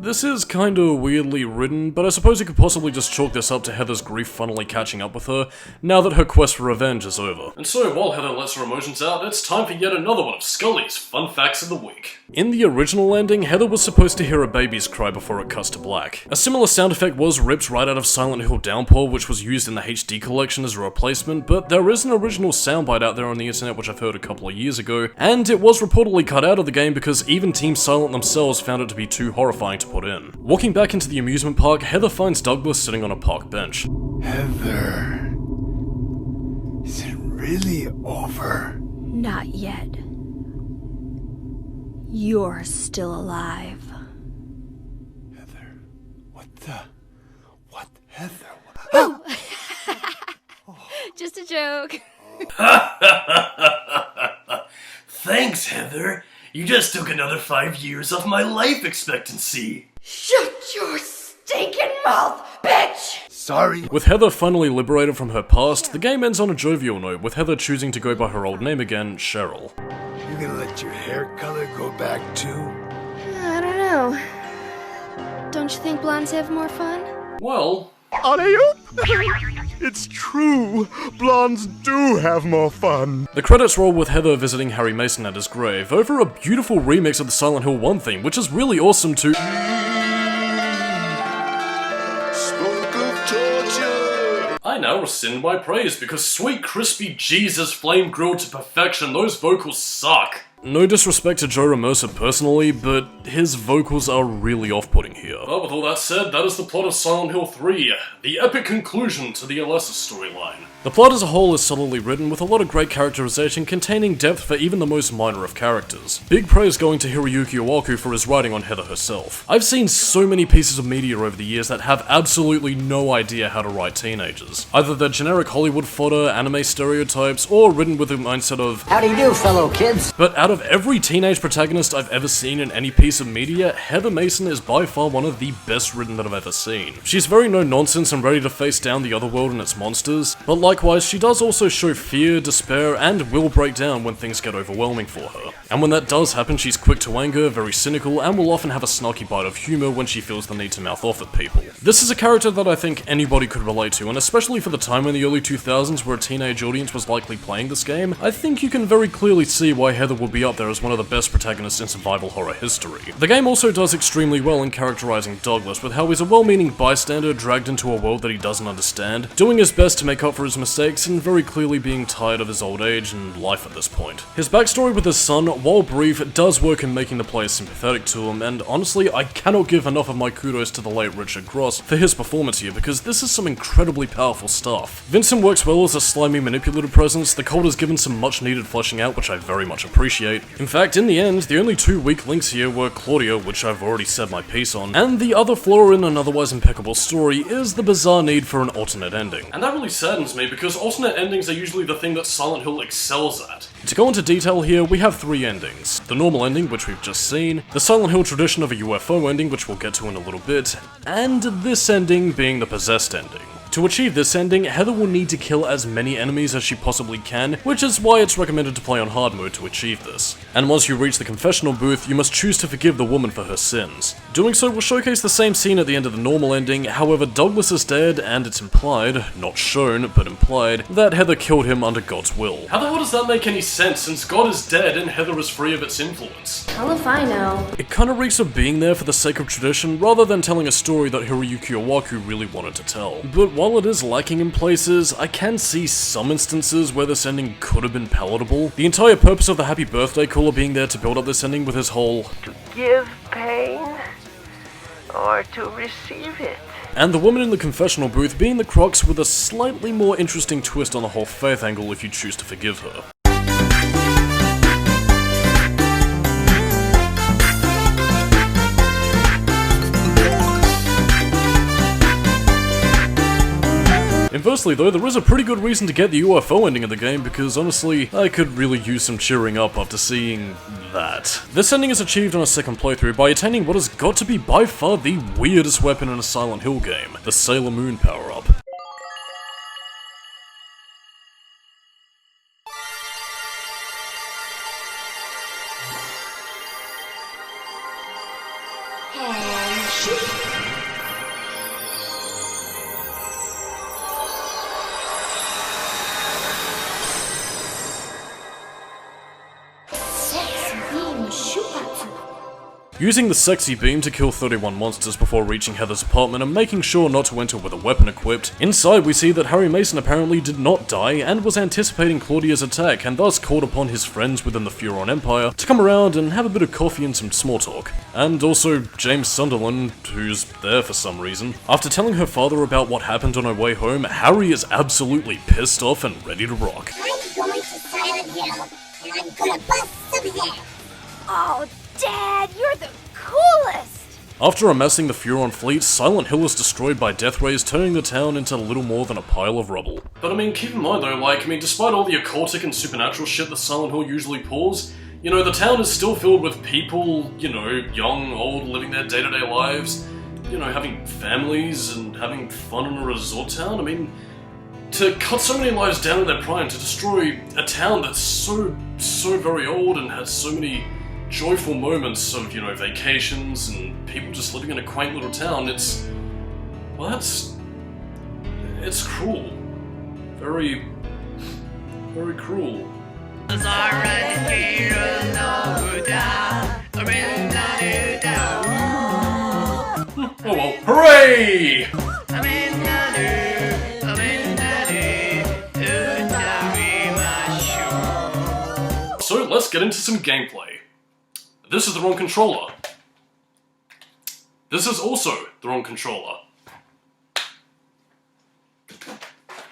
This is kinda weirdly written, but I suppose you could possibly just chalk this up to Heather's grief finally catching up with her, now that her quest for revenge is over. And so, while Heather lets her emotions out, it's time for yet another one of Skully's Fun Facts of the Week. In the original ending, Heather was supposed to hear a baby's cry before it cuts to black. A similar sound effect was ripped right out of Silent Hill Downpour, which was used in the HD collection as a replacement, but there is an original soundbite out there on the internet which I've heard a couple of years ago, and it was reportedly cut out of the game because even Team Silent themselves found it to be too horrifying to put in. Walking back into the amusement park, Heather finds Douglas sitting on a park bench. Heather, is it really over? Not yet. You're still alive. Heather, what, Heather? Oh! Just a joke. Thanks, Heather. You just took another 5 years off my life expectancy. Shut your stinking mouth, bitch! Sorry. With Heather finally liberated from her past, the game ends on a jovial note, with Heather choosing to go by her old name again, Cheryl. You gonna let your hair color go back too? I don't know. Don't you think blondes have more fun? Well... Alley-oop! It's true! Blondes do have more fun! The credits roll with Heather visiting Harry Mason at his grave, over a beautiful remix of the Silent Hill 1 theme, which is really awesome too. I now rescind my praise, because sweet crispy Jesus flame grilled to perfection, those vocals suck. No disrespect to Joe Ramosa personally, but his vocals are really off-putting here. But with all that said, that is the plot of Silent Hill 3, the epic conclusion to the Alessa storyline. The plot as a whole is solidly written, with a lot of great characterization containing depth for even the most minor of characters. Big praise going to Hiroyuki Iwaku for his writing on Heather herself. I've seen so many pieces of media over the years that have absolutely no idea how to write teenagers. Either they're generic Hollywood fodder, anime stereotypes, or written with the mindset of, "How do you do, fellow kids?" But out of every teenage protagonist I've ever seen in any piece of media, Heather Mason is by far one of the best written that I've ever seen. She's very no-nonsense and ready to face down the other world and its monsters, but likewise, she does also show fear, despair, and will break down when things get overwhelming for her. And when that does happen, she's quick to anger, very cynical, and will often have a snarky bite of humor when she feels the need to mouth off at people. This is a character that I think anybody could relate to, and especially for the time in the early 2000s where a teenage audience was likely playing this game, I think you can very clearly see why Heather would be up there as one of the best protagonists in survival horror history. The game also does extremely well in characterizing Douglas, with how he's a well-meaning bystander dragged into a world that he doesn't understand, doing his best to make up for his mistakes and very clearly being tired of his old age and life at this point. His backstory with his son, while brief, does work in making the player sympathetic to him, and honestly, I cannot give enough of my kudos to the late Richard Gross for his performance here, because this is some incredibly powerful stuff. Vincent works well as a slimy manipulative presence, the cult is given some much needed fleshing out, which I very much appreciate. In fact, in the end, the only two weak links here were Claudia, which I've already said my piece on, and the other flaw in an otherwise impeccable story is the bizarre need for an alternate ending. And that really saddens me, because alternate endings are usually the thing that Silent Hill excels at. To go into detail here, we have three endings. The normal ending, which we've just seen, the Silent Hill tradition of a UFO ending, which we'll get to in a little bit, and this ending being the possessed ending. To achieve this ending, Heather will need to kill as many enemies as she possibly can, which is why it's recommended to play on hard mode to achieve this. And once you reach the confessional booth, you must choose to forgive the woman for her sins. Doing so will showcase the same scene at the end of the normal ending, however Douglas is dead, and it's implied, not shown, but implied, that Heather killed him under God's will. How the hell does that make any sense, since God is dead and Heather is free of its influence? Hell if I know. It kinda reeks of being there for the sake of tradition, rather than telling a story that Hiroyuki Iwaku really wanted to tell. But while it is lacking in places, I can see some instances where this ending could have been palatable. The entire purpose of the happy birthday caller being there to build up this ending with his whole give pain or to receive it. And the woman in the confessional booth being the crux with a slightly more interesting twist on the whole faith angle if you choose to forgive her. Conversely though, there is a pretty good reason to get the UFO ending of the game because honestly, I could really use some cheering up after seeing that. This ending is achieved on a second playthrough by attaining what has got to be by far the weirdest weapon in a Silent Hill game, the Sailor Moon power-up. Using the sexy beam to kill 31 monsters before reaching Heather's apartment and making sure not to enter with a weapon equipped, inside we see that Harry Mason apparently did not die and was anticipating Claudia's attack and thus called upon his friends within the Furon Empire to come around and have a bit of coffee and some small talk. And also James Sunderland, who's there for some reason. After telling her father about what happened on her way home, Harry is absolutely pissed off and ready to rock. I'm going to Silent Hill, and I'm gonna bust some heads. Oh, Dad, you're the coolest! After amassing the Furon fleet, Silent Hill is destroyed by death rays, turning the town into little more than a pile of rubble. But I mean, keep in mind though, despite all the occultic and supernatural shit that Silent Hill usually pulls, you know, the town is still filled with people, you know, young, old, living their day-to-day lives, you know, having families and having fun in a resort town. I mean, to cut so many lives down in their prime, to destroy a town that's so very old and has so many joyful moments of, you know, vacations and people just living in a quaint little town, it's cruel. Very cruel. Oh well, hooray! So let's get into some gameplay. This is the wrong controller. This is also the wrong controller.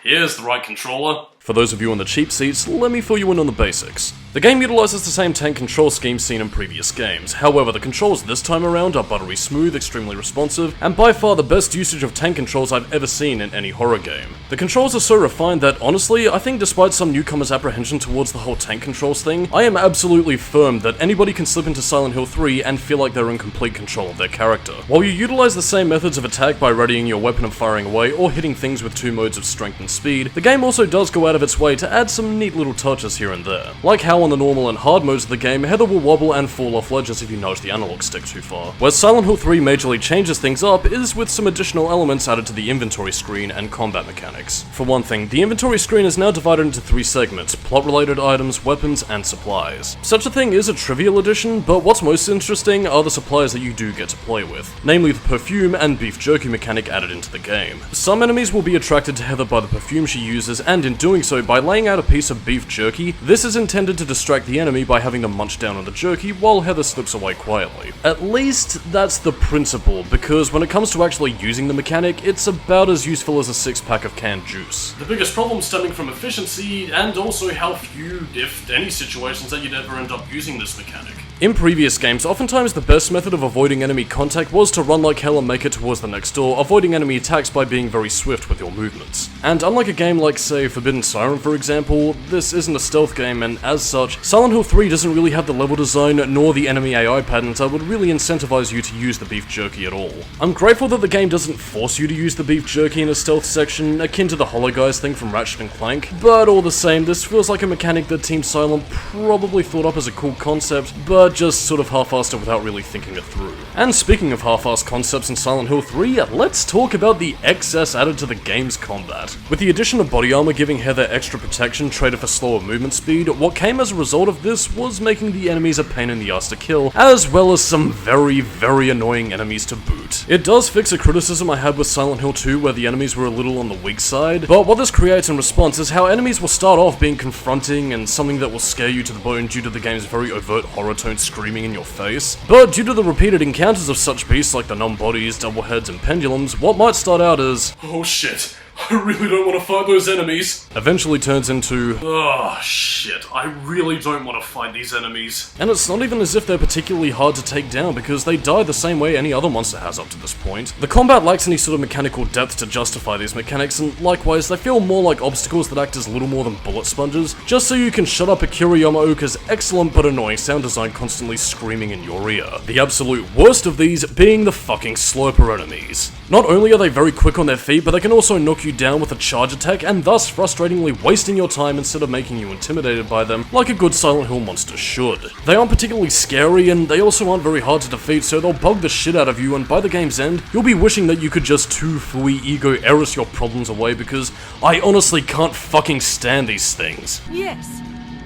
Here's the right controller. For those of you on the cheap seats, let me fill you in on the basics. The game utilises the same tank control scheme seen in previous games, however the controls this time around are buttery smooth, extremely responsive, and by far the best usage of tank controls I've ever seen in any horror game. The controls are so refined that, honestly, I think despite some newcomers' apprehension towards the whole tank controls thing, I am absolutely firm that anybody can slip into Silent Hill 3 and feel like they're in complete control of their character. While you utilise the same methods of attack by readying your weapon and firing away, or hitting things with two modes of strength and speed, the game also does go out of its way to add some neat little touches here and there. Like how on the normal and hard modes of the game, Heather will wobble and fall off ledges if you nudge the analog stick too far. Where Silent Hill 3 majorly changes things up is with some additional elements added to the inventory screen and combat mechanics. For one thing, the inventory screen is now divided into 3 segments: plot-related items, weapons, and supplies. Such a thing is a trivial addition, but what's most interesting are the supplies that you do get to play with, namely the perfume and beef jerky mechanic added into the game. Some enemies will be attracted to Heather by the perfume she uses, and in doing so, by laying out a piece of beef jerky, this is intended to distract the enemy by having them munch down on the jerky while Heather slips away quietly. At least, that's the principle, because when it comes to actually using the mechanic, it's about as useful as a 6-pack of canned juice. The biggest problem stemming from efficiency, and also how few, if any, situations that you'd ever end up using this mechanic. In previous games, oftentimes the best method of avoiding enemy contact was to run like hell and make it towards the next door, avoiding enemy attacks by being very swift with your movements. And unlike a game like, say, Forbidden Siren for example, this isn't a stealth game, and as such, Silent Hill 3 doesn't really have the level design nor the enemy AI patterns that would really incentivize you to use the beef jerky at all. I'm grateful that the game doesn't force you to use the beef jerky in a stealth section, akin to the Hollow Guys thing from Ratchet & Clank, but all the same, this feels like a mechanic that Team Silent probably thought up as a cool concept, but just sort of half-assed it without really thinking it through. And speaking of half-assed concepts in Silent Hill 3, let's talk about the excess added to the game's combat. With the addition of body armor giving Heather extra protection traded for slower movement speed, what came as a result of this was making the enemies a pain in the ass to kill, as well as some very annoying enemies to boot. It does fix a criticism I had with Silent Hill 2 where the enemies were a little on the weak side, but what this creates in response is how enemies will start off being confronting and something that will scare you to the bone due to the game's very overt horror tone screaming in your face, but due to the repeated encounters of such beasts like the numb bodies, double heads, and pendulums, what might start out as, "Oh shit, I really don't want to fight those enemies. Eventually turns into, oh shit, I really don't want to fight these enemies. And it's not even as if they're particularly hard to take down because they die the same way any other monster has up to this point. The combat lacks any sort of mechanical depth to justify these mechanics, and likewise they feel more like obstacles that act as little more than bullet sponges, just so you can shut up Akira Yamaoka's excellent but annoying sound design constantly screaming in your ear. The absolute worst of these being the fucking slurper enemies. Not only are they very quick on their feet, but they can also knock you down with a charge attack and thus frustratingly wasting your time instead of making you intimidated by them like a good Silent Hill monster should. They aren't particularly scary and they also aren't very hard to defeat, so they'll bug the shit out of you, and by the game's end, you'll be wishing that you could just too fooey ego erase your problems away because I honestly can't fucking stand these things. Yes.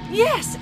Yes.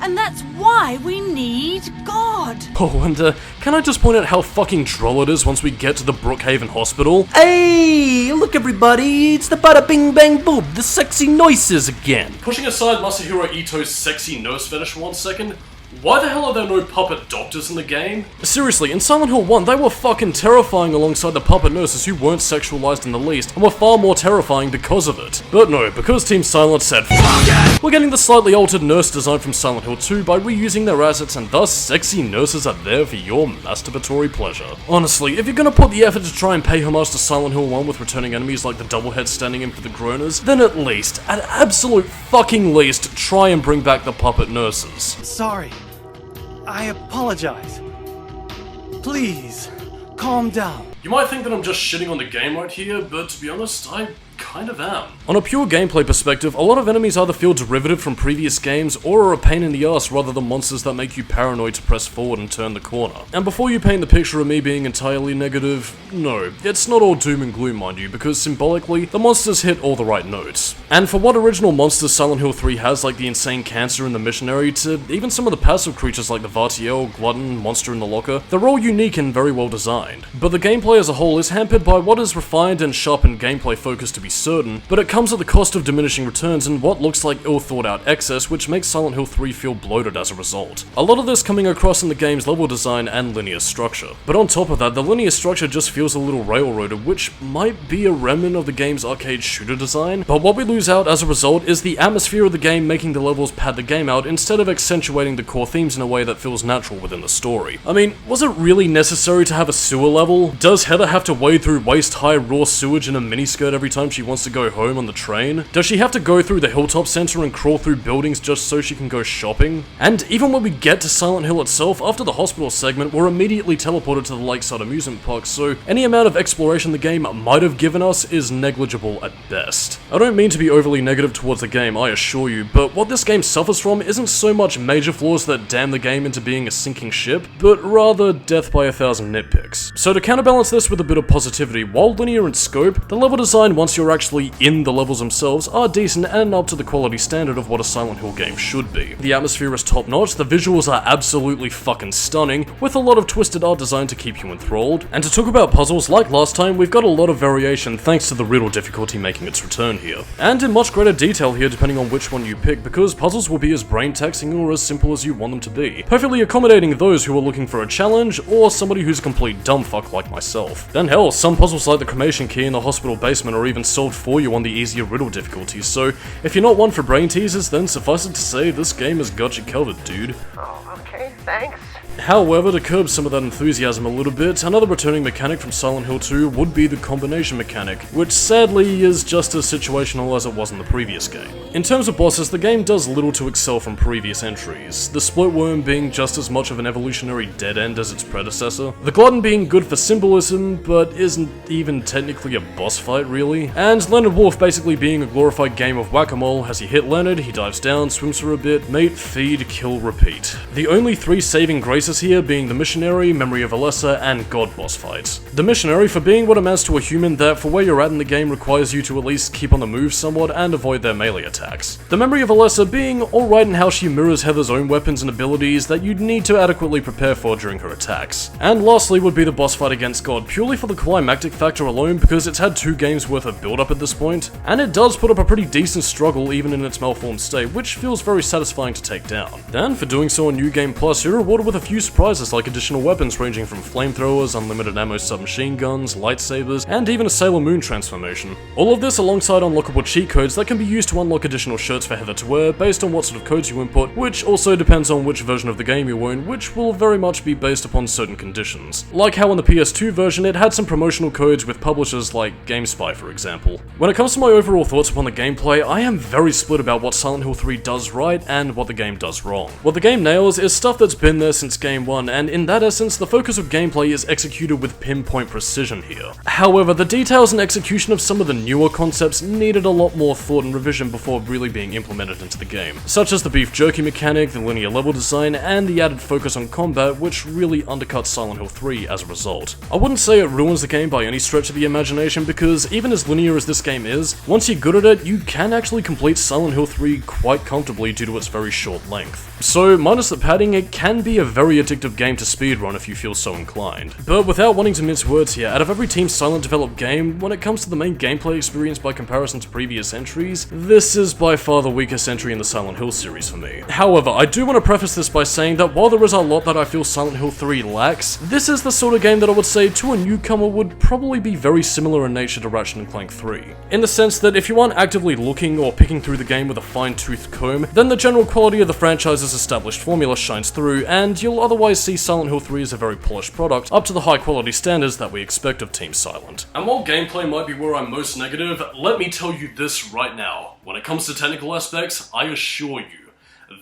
And that's why we need God. Oh, and can I just point out how fucking droll it is once we get to the Brookhaven Hospital? Hey, look everybody, it's the bada bing bang boob, the sexy noises again. Pushing aside Masahiro Ito's sexy nurse fetish 1 second, why the hell are there no puppet doctors in the game? Seriously, in Silent Hill 1, they were fucking terrifying alongside the puppet nurses who weren't sexualized in the least, and were far more terrifying because of it. But no, because Team Silent said fuck it! We're getting the slightly altered nurse design from Silent Hill 2 by reusing their assets, and thus sexy nurses are there for your masturbatory pleasure. Honestly, if you're gonna put the effort to try and pay homage to Silent Hill 1 with returning enemies like the Doublehead standing in for the groaners, then at absolute fucking least, try and bring back the puppet nurses. Sorry. I apologize. Please, calm down. You might think that I'm just shitting on the game right here, but to be honest, I kind of am. On a pure gameplay perspective, a lot of enemies either feel derivative from previous games or are a pain in the ass rather than monsters that make you paranoid to press forward and turn the corner. And before you paint the picture of me being entirely negative, no, it's not all doom and gloom, mind you, because symbolically, the monsters hit all the right notes. And for what original monsters Silent Hill 3 has, like the insane cancer and the missionary, to even some of the passive creatures like the Vartiel, Glutton, Monster in the Locker, they're all unique and very well designed. But the gameplay as a whole is hampered by what is refined and sharpened gameplay focus to be certain, but it comes at the cost of diminishing returns and what looks like ill thought out excess, which makes Silent Hill 3 feel bloated as a result. A lot of this coming across in the game's level design and linear structure. But on top of that, the linear structure just feels a little railroaded, which might be a remnant of the game's arcade shooter design, but what we lose out as a result is the atmosphere of the game making the levels pad the game out instead of accentuating the core themes in a way that feels natural within the story. I mean, was it really necessary to have a sewer level? Does Heather have to wade through waist-high raw sewage in a miniskirt every time she wants to go home on the train? Does she have to go through the Hilltop Center and crawl through buildings just so she can go shopping? And even when we get to Silent Hill itself, after the hospital segment, we're immediately teleported to the Lakeside Amusement Park, so any amount of exploration the game might have given us is negligible at best. I don't mean to be overly negative towards the game, I assure you, but what this game suffers from isn't so much major flaws that damn the game into being a sinking ship, but rather death by 1,000 nitpicks. So to counterbalance this with a bit of positivity, while linear in scope, the level design once you're actually in the levels themselves are decent and up to the quality standard of what a Silent Hill game should be. The atmosphere is top notch, the visuals are absolutely fucking stunning, with a lot of twisted art design to keep you enthralled, and to talk about puzzles, like last time, we've got a lot of variation thanks to the riddle difficulty making its return here. And in much greater detail here depending on which one you pick, because puzzles will be as brain-taxing or as simple as you want them to be, perfectly accommodating those who are looking for a challenge, or somebody who's a complete dumbfuck like myself. Then hell, some puzzles like the cremation key in the hospital basement are even solved for you on the easier riddle difficulties, so if you're not one for brain teasers, then suffice it to say, this game has got you covered, dude. Oh, okay, thanks. However, to curb some of that enthusiasm a little bit, another returning mechanic from Silent Hill 2 would be the combination mechanic, which sadly is just as situational as it was in the previous game. In terms of bosses, the game does little to excel from previous entries, the Split Worm being just as much of an evolutionary dead end as its predecessor, the Glutton being good for symbolism, but isn't even technically a boss fight really, and Leonard Wolf basically being a glorified game of whack-a-mole. As you hit Leonard, he dives down, swims for a bit, mate, feed, kill, repeat. The only three saving graces here being the Missionary, Memory of Alessa, and God boss fights. The Missionary for being what amounts to a human that for where you're at in the game requires you to at least keep on the move somewhat and avoid their melee attacks. The Memory of Alessa being alright in how she mirrors Heather's own weapons and abilities that you'd need to adequately prepare for during her attacks. And lastly would be the boss fight against God, purely for the climactic factor alone because it's had 2 games worth of build up at this point, and it does put up a pretty decent struggle even in its malformed state, which feels very satisfying to take down. Then, for doing so on New Game Plus, you're rewarded with a few surprises like additional weapons ranging from flamethrowers, unlimited ammo submachine guns, lightsabers, and even a Sailor Moon transformation. All of this alongside unlockable cheat codes that can be used to unlock additional shirts for Heather to wear based on what sort of codes you input, which also depends on which version of the game you own, which will very much be based upon certain conditions. Like how in the PS2 version it had some promotional codes with publishers like GameSpy for example. When it comes to my overall thoughts upon the gameplay, I am very split about what Silent Hill 3 does right and what the game does wrong. What the game nails is stuff that's been there since game 1, and in that essence, the focus of gameplay is executed with pinpoint precision here. However, the details and execution of some of the newer concepts needed a lot more thought and revision before really being implemented into the game, such as the beef jerky mechanic, the linear level design, and the added focus on combat, which really undercuts Silent Hill 3 as a result. I wouldn't say it ruins the game by any stretch of the imagination, because even as linear as this game is, once you're good at it, you can actually complete Silent Hill 3 quite comfortably due to its very short length. So, minus the padding, it can be a very addictive game to speedrun if you feel so inclined. But without wanting to mince words here, out of every Team Silent developed game, when it comes to the main gameplay experience by comparison to previous entries, this is by far the weakest entry in the Silent Hill series for me. However, I do want to preface this by saying that while there is a lot that I feel Silent Hill 3 lacks, this is the sort of game that I would say to a newcomer would probably be very similar in nature to Ratchet & Clank 3. In the sense that if you aren't actively looking or picking through the game with a fine-toothed comb, then the general quality of the franchise's established formula shines through, and you'll otherwise see Silent Hill 3 as a very polished product, up to the high-quality standards that we expect of Team Silent. And while gameplay might be where I'm most negative, let me tell you this right now. When it comes to technical aspects, I assure you,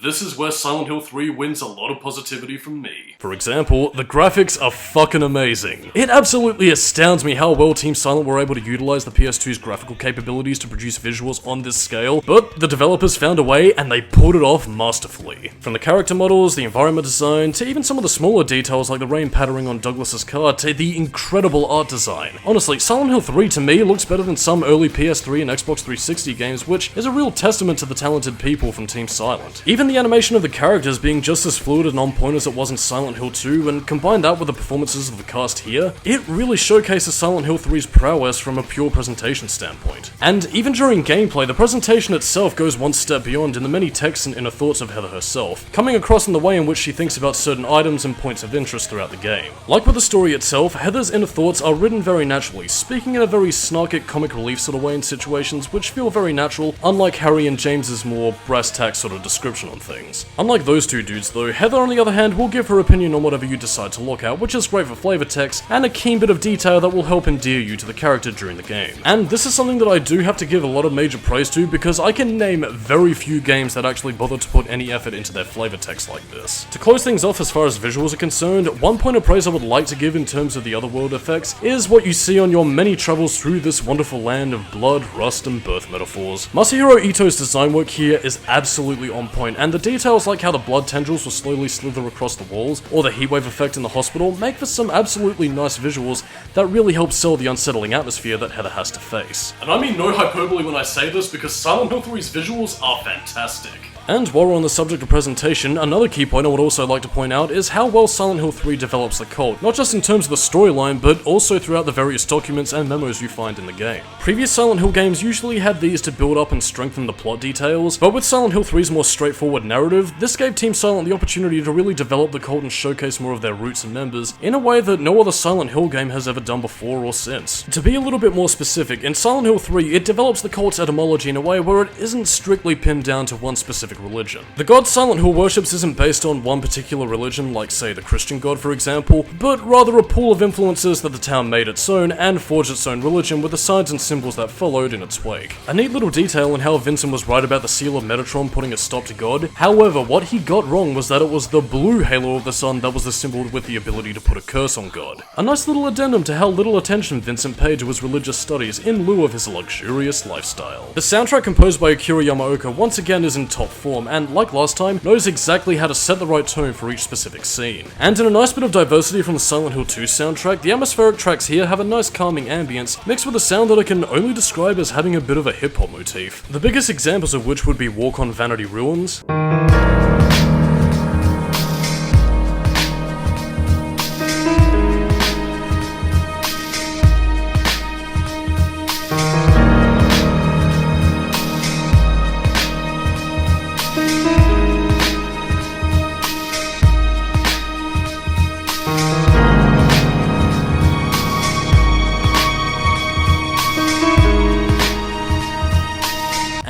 this is where Silent Hill 3 wins a lot of positivity from me. For example, the graphics are fucking amazing. It absolutely astounds me how well Team Silent were able to utilize the PS2's graphical capabilities to produce visuals on this scale, but the developers found a way and they pulled it off masterfully. From the character models, the environment design, to even some of the smaller details like the rain pattering on Douglas's car, to the incredible art design. Honestly, Silent Hill 3 to me looks better than some early PS3 and Xbox 360 games, which is a real testament to the talented people from Team Silent. Even the animation of the characters being just as fluid and on point as it was in Silent Hill 2, and combine that with the performances of the cast here, it really showcases Silent Hill 3's prowess from a pure presentation standpoint. And even during gameplay, the presentation itself goes one step beyond in the many texts and inner thoughts of Heather herself, coming across in the way in which she thinks about certain items and points of interest throughout the game. Like with the story itself, Heather's inner thoughts are written very naturally, speaking in a very snarky comic relief sort of way in situations which feel very natural, unlike Harry and James's more brass tack sort of description on things. Unlike those two dudes though, Heather on the other hand will give her opinion on whatever you decide to look at, which is great for flavor text and a keen bit of detail that will help endear you to the character during the game. And this is something that I do have to give a lot of major praise to, because I can name very few games that actually bother to put any effort into their flavor text like this. To close things off as far as visuals are concerned, one point of praise I would like to give in terms of the otherworld effects is what you see on your many travels through this wonderful land of blood, rust, and birth metaphors. Masahiro Ito's design work here is absolutely on point, and the details like how the blood tendrils will slowly slither across the walls, or the heatwave effect in the hospital, make for some absolutely nice visuals that really help sell the unsettling atmosphere that Heather has to face. And I mean no hyperbole when I say this, because Silent Hill 3's visuals are fantastic. And while we're on the subject of presentation, another key point I would also like to point out is how well Silent Hill 3 develops the cult, not just in terms of the storyline, but also throughout the various documents and memos you find in the game. Previous Silent Hill games usually had these to build up and strengthen the plot details, but with Silent Hill 3's more straightforward narrative, this gave Team Silent the opportunity to really develop the cult and showcase more of their roots and members in a way that no other Silent Hill game has ever done before or since. To be a little bit more specific, in Silent Hill 3, it develops the cult's etymology in a way where it isn't strictly pinned down to one specific religion. The god Silent Hill worships isn't based on one particular religion, like say the Christian god for example, but rather a pool of influences that the town made its own and forged its own religion with the signs and symbols that followed in its wake. A neat little detail in how Vincent was right about the seal of Metatron putting a stop to God. However, what he got wrong was that it was the blue halo of the sun that was the symbol with the ability to put a curse on God. A nice little addendum to how little attention Vincent paid to his religious studies in lieu of his luxurious lifestyle. The soundtrack composed by Akira Yamaoka once again is in top form, and like last time, knows exactly how to set the right tone for each specific scene. And in a nice bit of diversity from the Silent Hill 2 soundtrack, the atmospheric tracks here have a nice calming ambience, mixed with a sound that I can only describe as having a bit of a hip-hop motif. The biggest examples of which would be Walk on Vanity Ruins,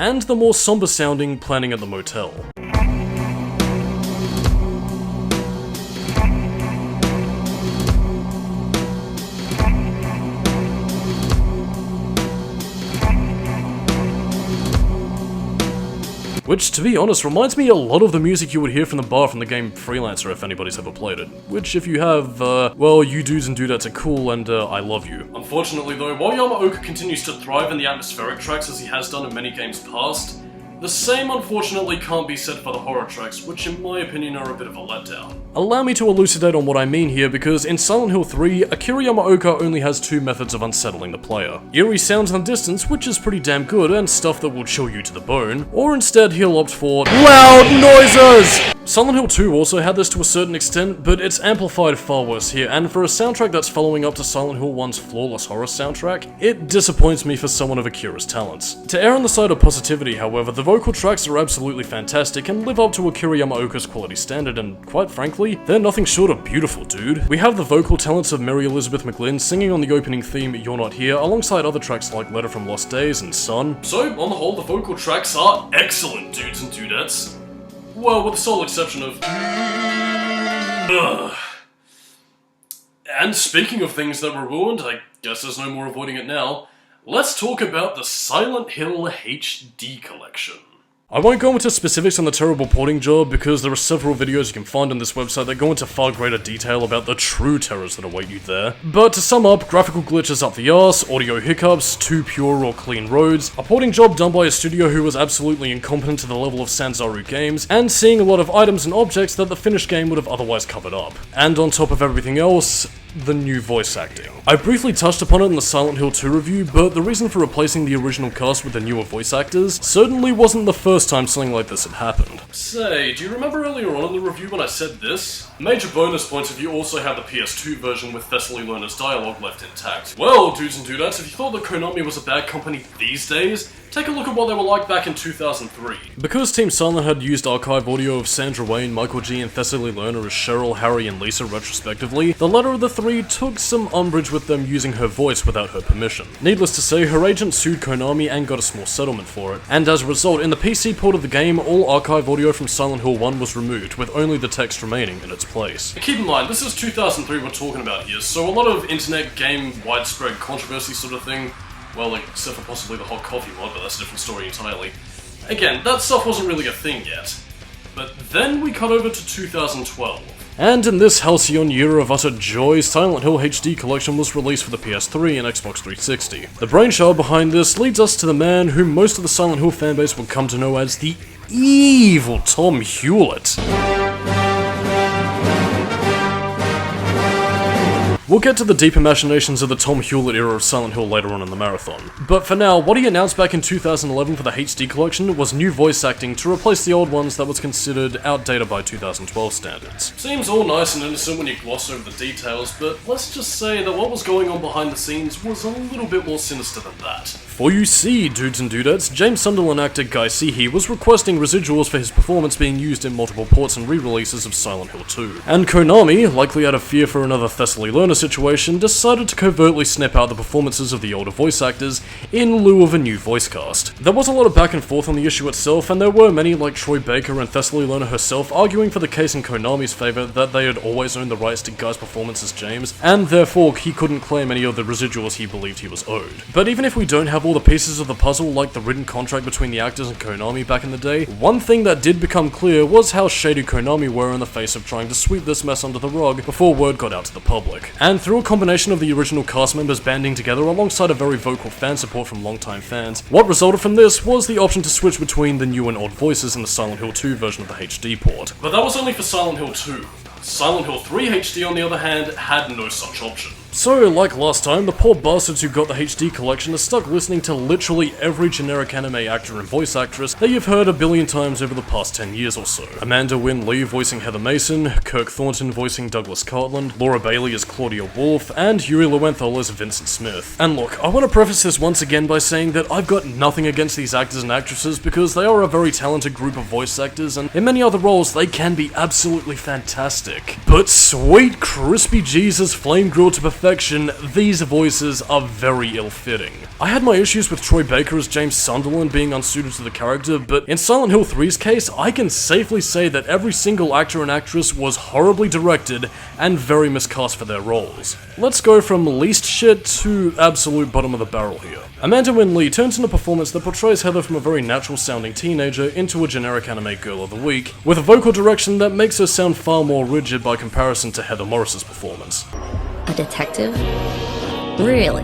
and the more somber sounding Planning at the Motel. Which, to be honest, reminds me a lot of the music you would hear from the bar from the game Freelancer if anybody's ever played it. Which, if you have, well, you dudes and dudettes are cool and, I love you. Unfortunately though, while Yamaoka continues to thrive in the atmospheric tracks as he has done in many games past, the same unfortunately can't be said for the horror tracks, which in my opinion are a bit of a letdown. Allow me to elucidate on what I mean here, because in Silent Hill 3, Akira Yamaoka only has two methods of unsettling the player. Eerie sounds in the distance, which is pretty damn good and stuff that will chill you to the bone, or instead he'll opt for LOUD NOISES! Silent Hill 2 also had this to a certain extent, but it's amplified far worse here, and for a soundtrack that's following up to Silent Hill 1's flawless horror soundtrack, it disappoints me for someone of Akira's talents. To err on the side of positivity, however, the vocal tracks are absolutely fantastic and live up to Akira Yamaoka's quality standard, and quite frankly, they're nothing short of beautiful, dude. We have the vocal talents of Mary Elizabeth McGlynn singing on the opening theme You're Not Here, alongside other tracks like Letter from Lost Days and Sun. So, on the whole, the vocal tracks are excellent, dudes and dudettes. Well, with the sole exception of... And speaking of things that were ruined, I guess there's no more avoiding it now, let's talk about the Silent Hill HD collection. I won't go into specifics on the terrible porting job because there are several videos you can find on this website that go into far greater detail about the true terrors that await you there. But to sum up, graphical glitches up the arse, audio hiccups, too pure or clean roads, a porting job done by a studio who was absolutely incompetent to the level of Sanzaru Games, and seeing a lot of items and objects that the finished game would have otherwise covered up. And on top of everything else, the new voice acting. I briefly touched upon it in the Silent Hill 2 review, but the reason for replacing the original cast with the newer voice actors certainly wasn't the first time something like this had happened. Say, do you remember earlier on in the review when I said this? Major bonus points if you also have the PS2 version with Thessaly Lerner's dialogue left intact. Well, dudes and dudettes, if you thought that Konami was a bad company these days, take a look at what they were like back in 2003. Because Team Silent had used archive audio of Sandra Wayne, Michael G, and Thessaly Lerner as Cheryl, Harry, and Lisa retrospectively, the latter of the three took some umbrage with them using her voice without her permission. Needless to say, her agent sued Konami and got a small settlement for it, and as a result, in the PC port of the game, all archive audio from Silent Hill 1 was removed, with only the text remaining in its place. Keep in mind, this is 2003 we're talking about here, so a lot of internet game widespread controversy sort of thing, well, except for possibly the hot coffee mod, but that's a different story entirely. Again, that stuff wasn't really a thing yet. But then we cut over to 2012. And in this halcyon year of utter joy, Silent Hill HD Collection was released for the PS3 and Xbox 360. The brainchild behind this leads us to the man whom most of the Silent Hill fanbase would come to know as the evil Tom Hewlett. We'll get to the deeper machinations of the Tom Hewlett era of Silent Hill later on in the marathon. But for now, what he announced back in 2011 for the HD collection was new voice acting to replace the old ones that was considered outdated by 2012 standards. Seems all nice and innocent when you gloss over the details, but let's just say that what was going on behind the scenes was a little bit more sinister than that. For you see, dudes and dudettes, James Sunderland actor Guy Seehey was requesting residuals for his performance being used in multiple ports and re-releases of Silent Hill 2. And Konami, likely out of fear for another Thessaly Lerner situation, decided to covertly snip out the performances of the older voice actors in lieu of a new voice cast. There was a lot of back and forth on the issue itself, and there were many like Troy Baker and Thessaly Lerner herself arguing for the case in Konami's favour that they had always owned the rights to Guy's performance as James, and therefore he couldn't claim any of the residuals he believed he was owed. But even if we don't have all the pieces of the puzzle like the written contract between the actors and Konami back in the day, one thing that did become clear was how shady Konami were in the face of trying to sweep this mess under the rug before word got out to the public. And through a combination of the original cast members banding together alongside a very vocal fan support from longtime fans, what resulted from this was the option to switch between the new and old voices in the Silent Hill 2 version of the HD port. But that was only for Silent Hill 2. Silent Hill 3 HD, on the other hand, had no such option. So, like last time, the poor bastards who got the HD collection are stuck listening to literally every generic anime actor and voice actress that you've heard a billion times over the past 10 years or so. Amanda Wynne Lee voicing Heather Mason, Kirk Thornton voicing Douglas Cartland, Laura Bailey as Claudia Wolf, and Yuri Lowenthal as Vincent Smith. And look, I want to preface this once again by saying that I've got nothing against these actors and actresses because they are a very talented group of voice actors, and in many other roles they can be absolutely fantastic. But sweet crispy Jesus flame grilled to perfection perfection, these voices are very ill-fitting. I had my issues with Troy Baker as James Sunderland being unsuited to the character, but in Silent Hill 3's case, I can safely say that every single actor and actress was horribly directed and very miscast for their roles. Let's go from least shit to absolute bottom of the barrel here. Amanda Wynn Lee turns in a performance that portrays Heather from a very natural-sounding teenager into a generic anime girl of the week, with a vocal direction that makes her sound far more rigid by comparison to Heather Morris's performance. A detective? Really?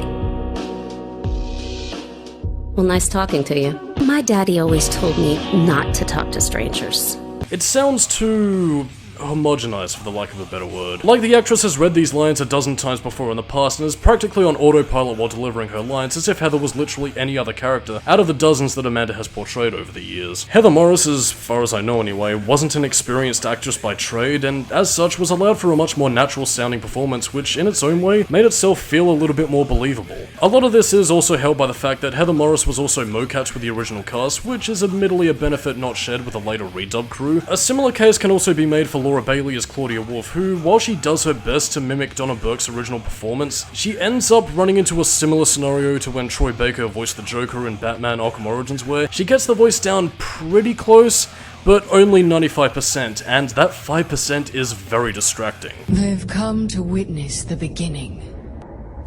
Well, nice talking to you. My daddy always told me not to talk to strangers. It sounds too homogenized, for the lack of a better word. Like the actress has read these lines a dozen times before in the past and is practically on autopilot while delivering her lines, as if Heather was literally any other character out of the dozens that Amanda has portrayed over the years. Heather Morris, as far as I know anyway, wasn't an experienced actress by trade, and as such was allowed for a much more natural sounding performance, which in its own way made itself feel a little bit more believable. A lot of this is also held by the fact that Heather Morris was also mocaped with the original cast, which is admittedly a benefit not shared with a later redub crew. A similar case can also be made for Laura Bailey as Claudia Wolf, who, while she does her best to mimic Donna Burke's original performance, she ends up running into a similar scenario to when Troy Baker voiced the Joker in Batman Arkham Origins, where she gets the voice down pretty close, but only 95%, and that 5% is very distracting. They've come to witness the beginning,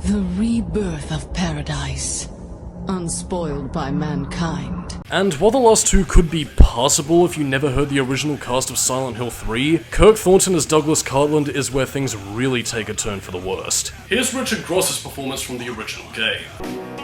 the rebirth of paradise, unspoiled by mankind. And while the last two could be passable if you never heard the original cast of Silent Hill 3, Kirk Thornton as Douglas Cartland is where things really take a turn for the worst. Here's Richard Gross's performance from the original game.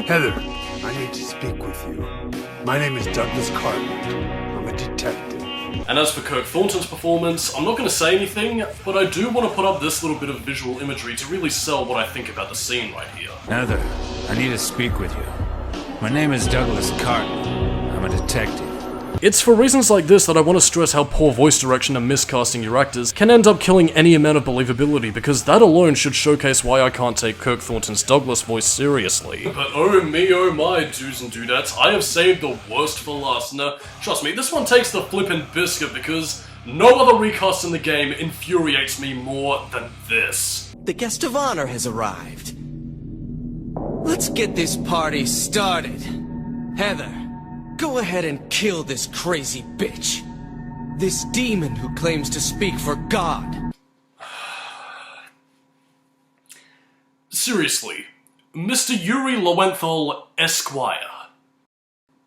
Heather, I need to speak with you. My name is Douglas Cartland. I'm a detective. And as for Kirk Thornton's performance, I'm not going to say anything, but I do want to put up this little bit of visual imagery to really sell what I think about the scene right here. Heather, I need to speak with you. My name is Douglas Cartland. I'm a detective. It's for reasons like this that I want to stress how poor voice direction and miscasting your actors can end up killing any amount of believability, because that alone should showcase why I can't take Kirk Thornton's Douglas voice seriously. But oh me oh my, dudes and dudettes, I have saved the worst for last. Now, trust me, this one takes the flippin' biscuit, because no other recast in the game infuriates me more than this. The guest of honor has arrived. Let's get this party started. Heather, go ahead and kill this crazy bitch. This demon who claims to speak for God. Seriously, Mr. Yuri Lowenthal Esquire,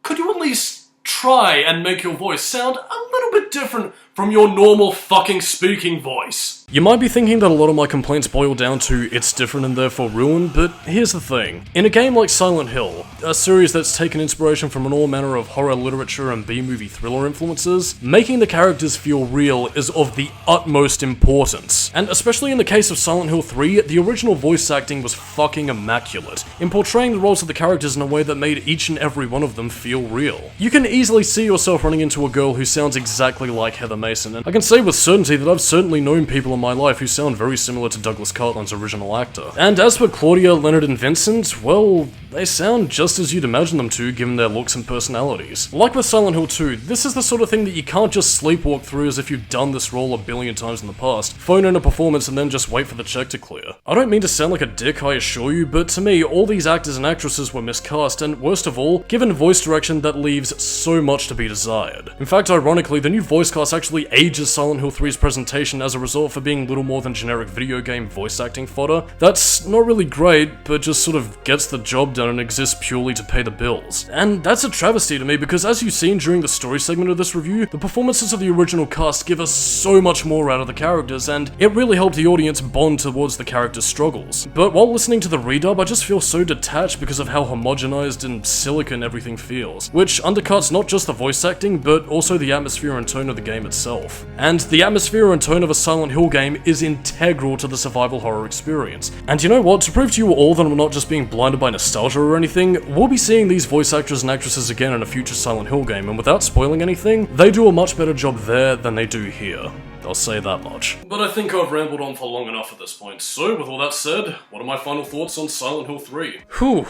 could you at least try and make your voice sound a little bit different from your normal fucking speaking voice? You might be thinking that a lot of my complaints boil down to it's different and therefore ruined, but here's the thing. In a game like Silent Hill, a series that's taken inspiration from all manner of horror literature and B-movie thriller influences, making the characters feel real is of the utmost importance. And especially in the case of Silent Hill 3, the original voice acting was fucking immaculate, in portraying the roles of the characters in a way that made each and every one of them feel real. You can easily see yourself running into a girl who sounds exactly like Heather Mason, and I can say with certainty that I've certainly known people in my life who sound very similar to Douglas Cartland's original actor. And as for Claudia, Leonard, and Vincent, well, they sound just as you'd imagine them to, given their looks and personalities. Like with Silent Hill 2, this is the sort of thing that you can't just sleepwalk through as if you've done this role a billion times in the past, phone in a performance and then just wait for the check to clear. I don't mean to sound like a dick, I assure you, but to me, all these actors and actresses were miscast, and worst of all, given voice direction that leaves so much to be desired. In fact, ironically, the new voice cast actually ages Silent Hill 3's presentation as a result for being little more than generic video game voice acting fodder. That's not really great, but just sort of gets the job done and exists purely to pay the bills. And that's a travesty to me, because as you've seen during the story segment of this review, the performances of the original cast give us so much more out of the characters, and it really helped the audience bond towards the characters' struggles. But while listening to the redub, I just feel so detached because of how homogenized and silicon everything feels, which undercuts not just the voice acting, but also the atmosphere and tone of the game itself. And the atmosphere and tone of a Silent Hill game is integral to the survival horror experience. And you know what, to prove to you all that I'm not just being blinded by nostalgia or anything, we'll be seeing these voice actors and actresses again in a future Silent Hill game, and without spoiling anything, they do a much better job there than they do here. I'll say that much. But I think I've rambled on for long enough at this point, so with all that said, what are my final thoughts on Silent Hill 3? Whew.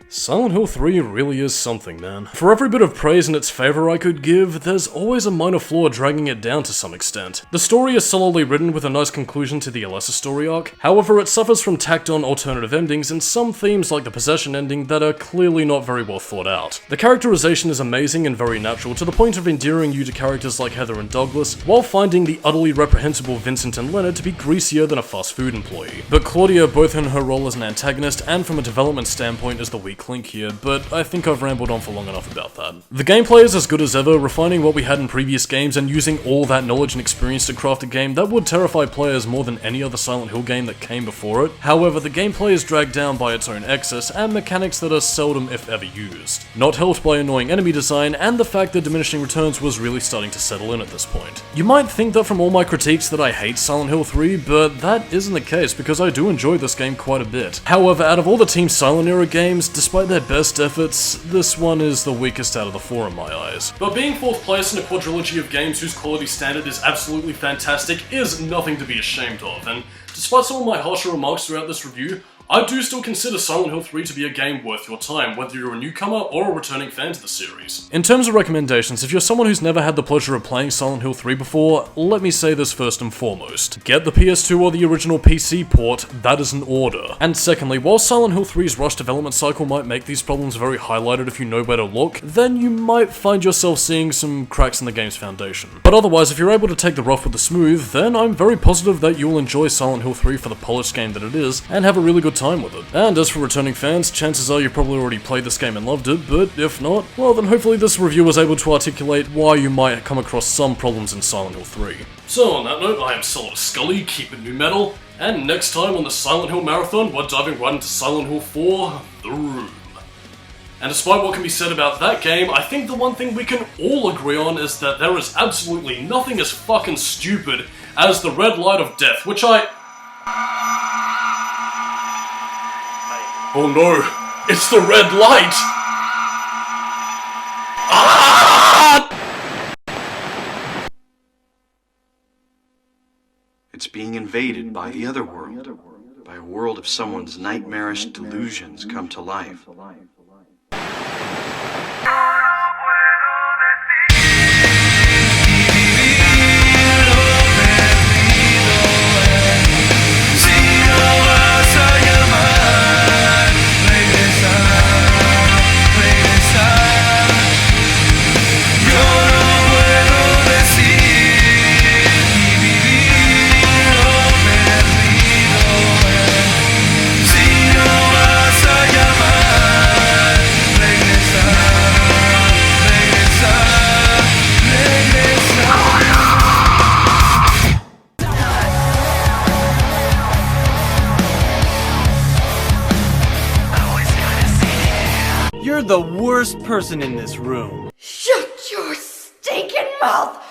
Silent Hill 3 really is something, man. For every bit of praise in its favour I could give, there's always a minor flaw dragging it down to some extent. The story is solidly written with a nice conclusion to the Alessa Story Arc, however it suffers from tacked-on alternative endings and some themes like the possession ending that are clearly not very well thought out. The characterization is amazing and very natural, to the point of endearing you to characters like Heather and Douglas, while finding the utterly reprehensible Vincent and Leonard to be greasier than a fast food employee. But Claudia, both in her role as an antagonist and from a development standpoint, is the weak link here, but I think I've rambled on for long enough about that. The gameplay is as good as ever, refining what we had in previous games and using all that knowledge and experience to craft a game that would terrify players more than any other Silent Hill game that came before it. However, the gameplay is dragged down by its own excess and mechanics that are seldom if ever used. Not helped by annoying enemy design and the fact that diminishing returns was really starting to settle in at this point. You might think that from all my critiques that I hate Silent Hill 3, but that isn't the case because I do enjoy this game quite a bit. However, out of all the Team Silent era games, despite their best efforts, this one is the weakest out of the four in my eyes. But being 4th place in a quadrilogy of games whose quality standard is absolutely fantastic is nothing to be ashamed of, and despite some of my harsher remarks throughout this review, I do still consider Silent Hill 3 to be a game worth your time, whether you're a newcomer or a returning fan to the series. In terms of recommendations, if you're someone who's never had the pleasure of playing Silent Hill 3 before, let me say this first and foremost. Get the PS2 or the original PC port, that is an order. And secondly, while Silent Hill 3's rushed development cycle might make these problems very highlighted if you know where to look, then you might find yourself seeing some cracks in the game's foundation. But otherwise, if you're able to take the rough with the smooth, then I'm very positive that you'll enjoy Silent Hill 3 for the polished game that it is, and have a really good time with it. And as for returning fans, chances are you probably already played this game and loved it, but if not, well then hopefully this review was able to articulate why you might come across some problems in Silent Hill 3. So on that note, I am Solidus Skully, keep it new metal, and next time on the Silent Hill Marathon, we're diving right into Silent Hill 4, The Room. And despite what can be said about that game, I think the one thing we can all agree on is that there is absolutely nothing as fucking stupid as the red light of death, which Oh no, it's the red light! Ah! It's being invaded by the other world, by a world of someone's nightmarish delusions come to life. You're the worst person in this room. Shut your stinking mouth!